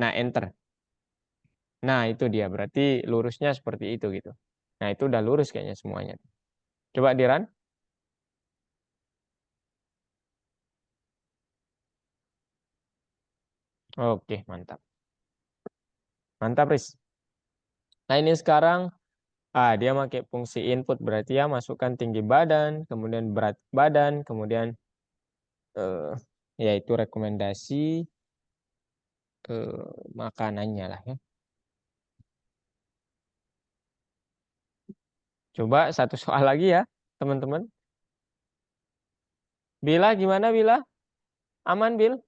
Nah, enter. Nah, itu dia. Berarti lurusnya seperti itu gitu. Nah, itu udah lurus kayaknya semuanya. Coba di run. Oke, mantap. Mantap, Riz. Nah, ini sekarang dia pakai fungsi input, berarti ya masukkan tinggi badan, kemudian berat badan, kemudian yaitu rekomendasi makanannya lah ya. Coba satu soal lagi ya, teman-teman. Bila gimana Bila? Aman, Bil?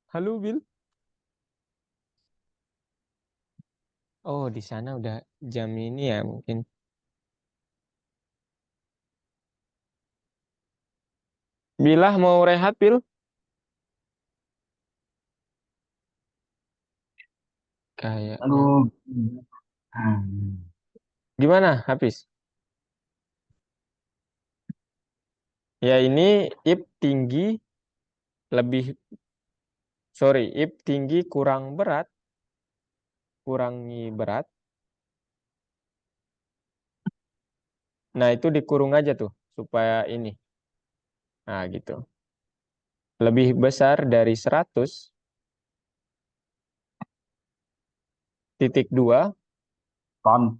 Halo, Bil? Oh, di sana udah jam ini ya mungkin. Bila mau rehat, Bil? Kayaknya. Aduh. Hmm. Gimana, Hafiz? Ya ini if tinggi lebih, sorry, if tinggi kurang berat, kurangi berat. Nah, itu dikurung aja tuh supaya ini. Nah, gitu. Lebih besar dari 100,2. Ton.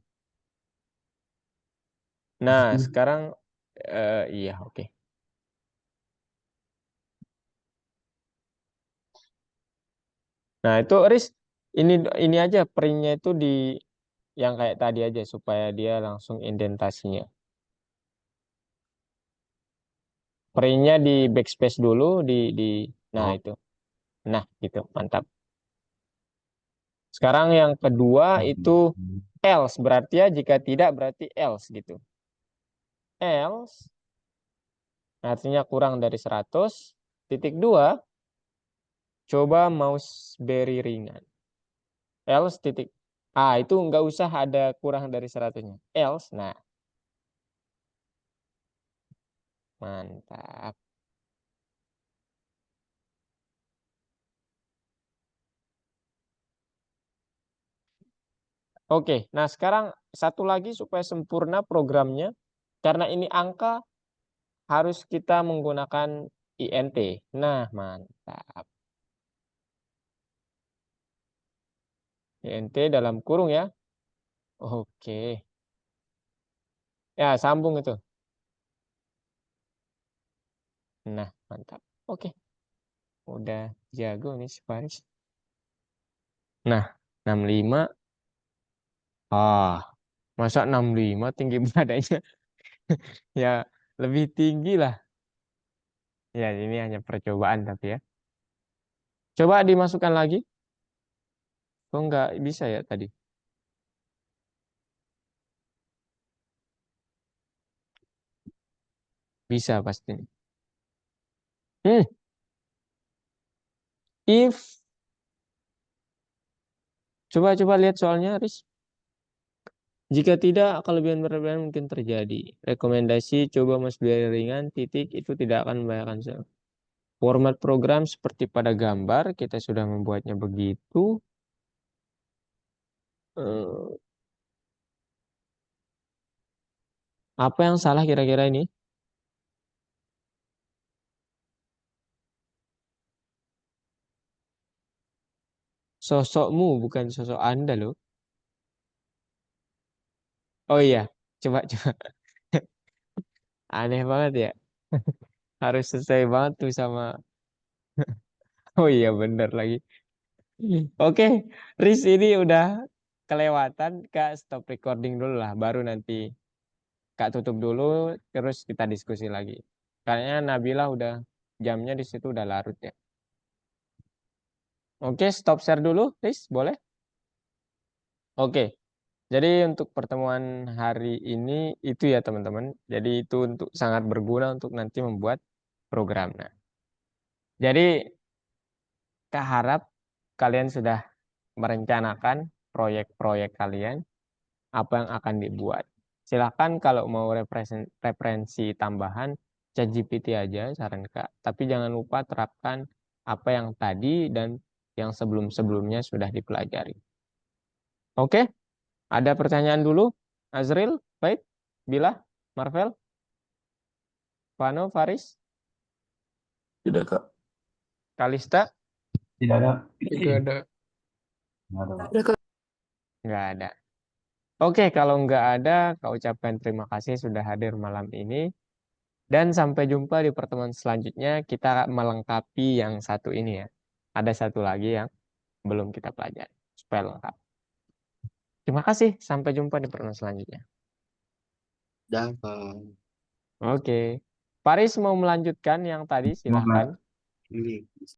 Nah, sekarang iya, oke. Nah, itu Riz, ini aja printnya itu di yang kayak tadi aja supaya dia langsung indentasinya. Printnya di backspace dulu nah itu. Nah, gitu. Mantap. Sekarang yang kedua itu else, berarti ya jika tidak berarti else gitu. Else artinya kurang dari 100. Titik 2, coba mouse beri ringan. Else titik. Itu nggak usah ada kurang dari 100-nya. Else, nah mantap. Oke, nah sekarang satu lagi supaya sempurna programnya. Karena ini angka, harus kita menggunakan INT. Nah, mantap. INT dalam kurung ya. Oke. Ya, sambung itu. Nah, mantap. Oke, udah jago nih si Faris. Nah, 65. Masa 65 tinggi badannya? Ya, lebih tinggi lah. Ya, ini hanya percobaan tapi ya. Coba dimasukkan lagi. Kok nggak bisa ya tadi? Bisa pasti. Hmm, if. Coba lihat soalnya, Riz. Jika tidak, kelebihan berat mungkin terjadi. Rekomendasi coba mas belajar ringan, titik, itu tidak akan membahayakan sel. Format program seperti pada gambar, kita sudah membuatnya begitu. Eh, apa yang salah kira-kira ini? Sosokmu, bukan sosok Anda loh. Oh iya, coba. Aneh banget ya. Harus sesuai banget tuh sama. Oh iya, bener lagi. Oke, Riz ini udah kelewatan. Kak, stop recording dulu lah. Baru nanti Kak tutup dulu, terus kita diskusi lagi. Kayaknya Nabila udah jamnya di situ udah larut ya. Oke, stop share dulu, Riz, boleh? Oke, jadi untuk pertemuan hari ini itu ya teman-teman. Jadi itu untuk sangat berguna untuk nanti membuat program. Nah, jadi Kak harap kalian sudah merencanakan proyek-proyek kalian, apa yang akan dibuat. Silahkan kalau mau referensi tambahan, ChatGPT aja saran Kak. Tapi jangan lupa terapkan apa yang tadi dan yang sebelum-sebelumnya sudah dipelajari. Oke, ada pertanyaan dulu? Azril, Faith, Bila, Marvel, Vano, Faris, Tidak, Kak. Kalista? Tidak ada. Tidak ada. Nggak ada, Pak. Udah, Kak. Nggak ada. Oke, kalau nggak ada, Kak ucapkan terima kasih sudah hadir malam ini. Dan sampai jumpa di pertemuan selanjutnya. Kita melengkapi yang satu ini ya. Ada satu lagi yang belum kita pelajari. Supaya lengkap. Terima kasih. Sampai jumpa di pertemuan selanjutnya. Dapat. Oke. Paris mau melanjutkan yang tadi, Mau silahkan. Ini.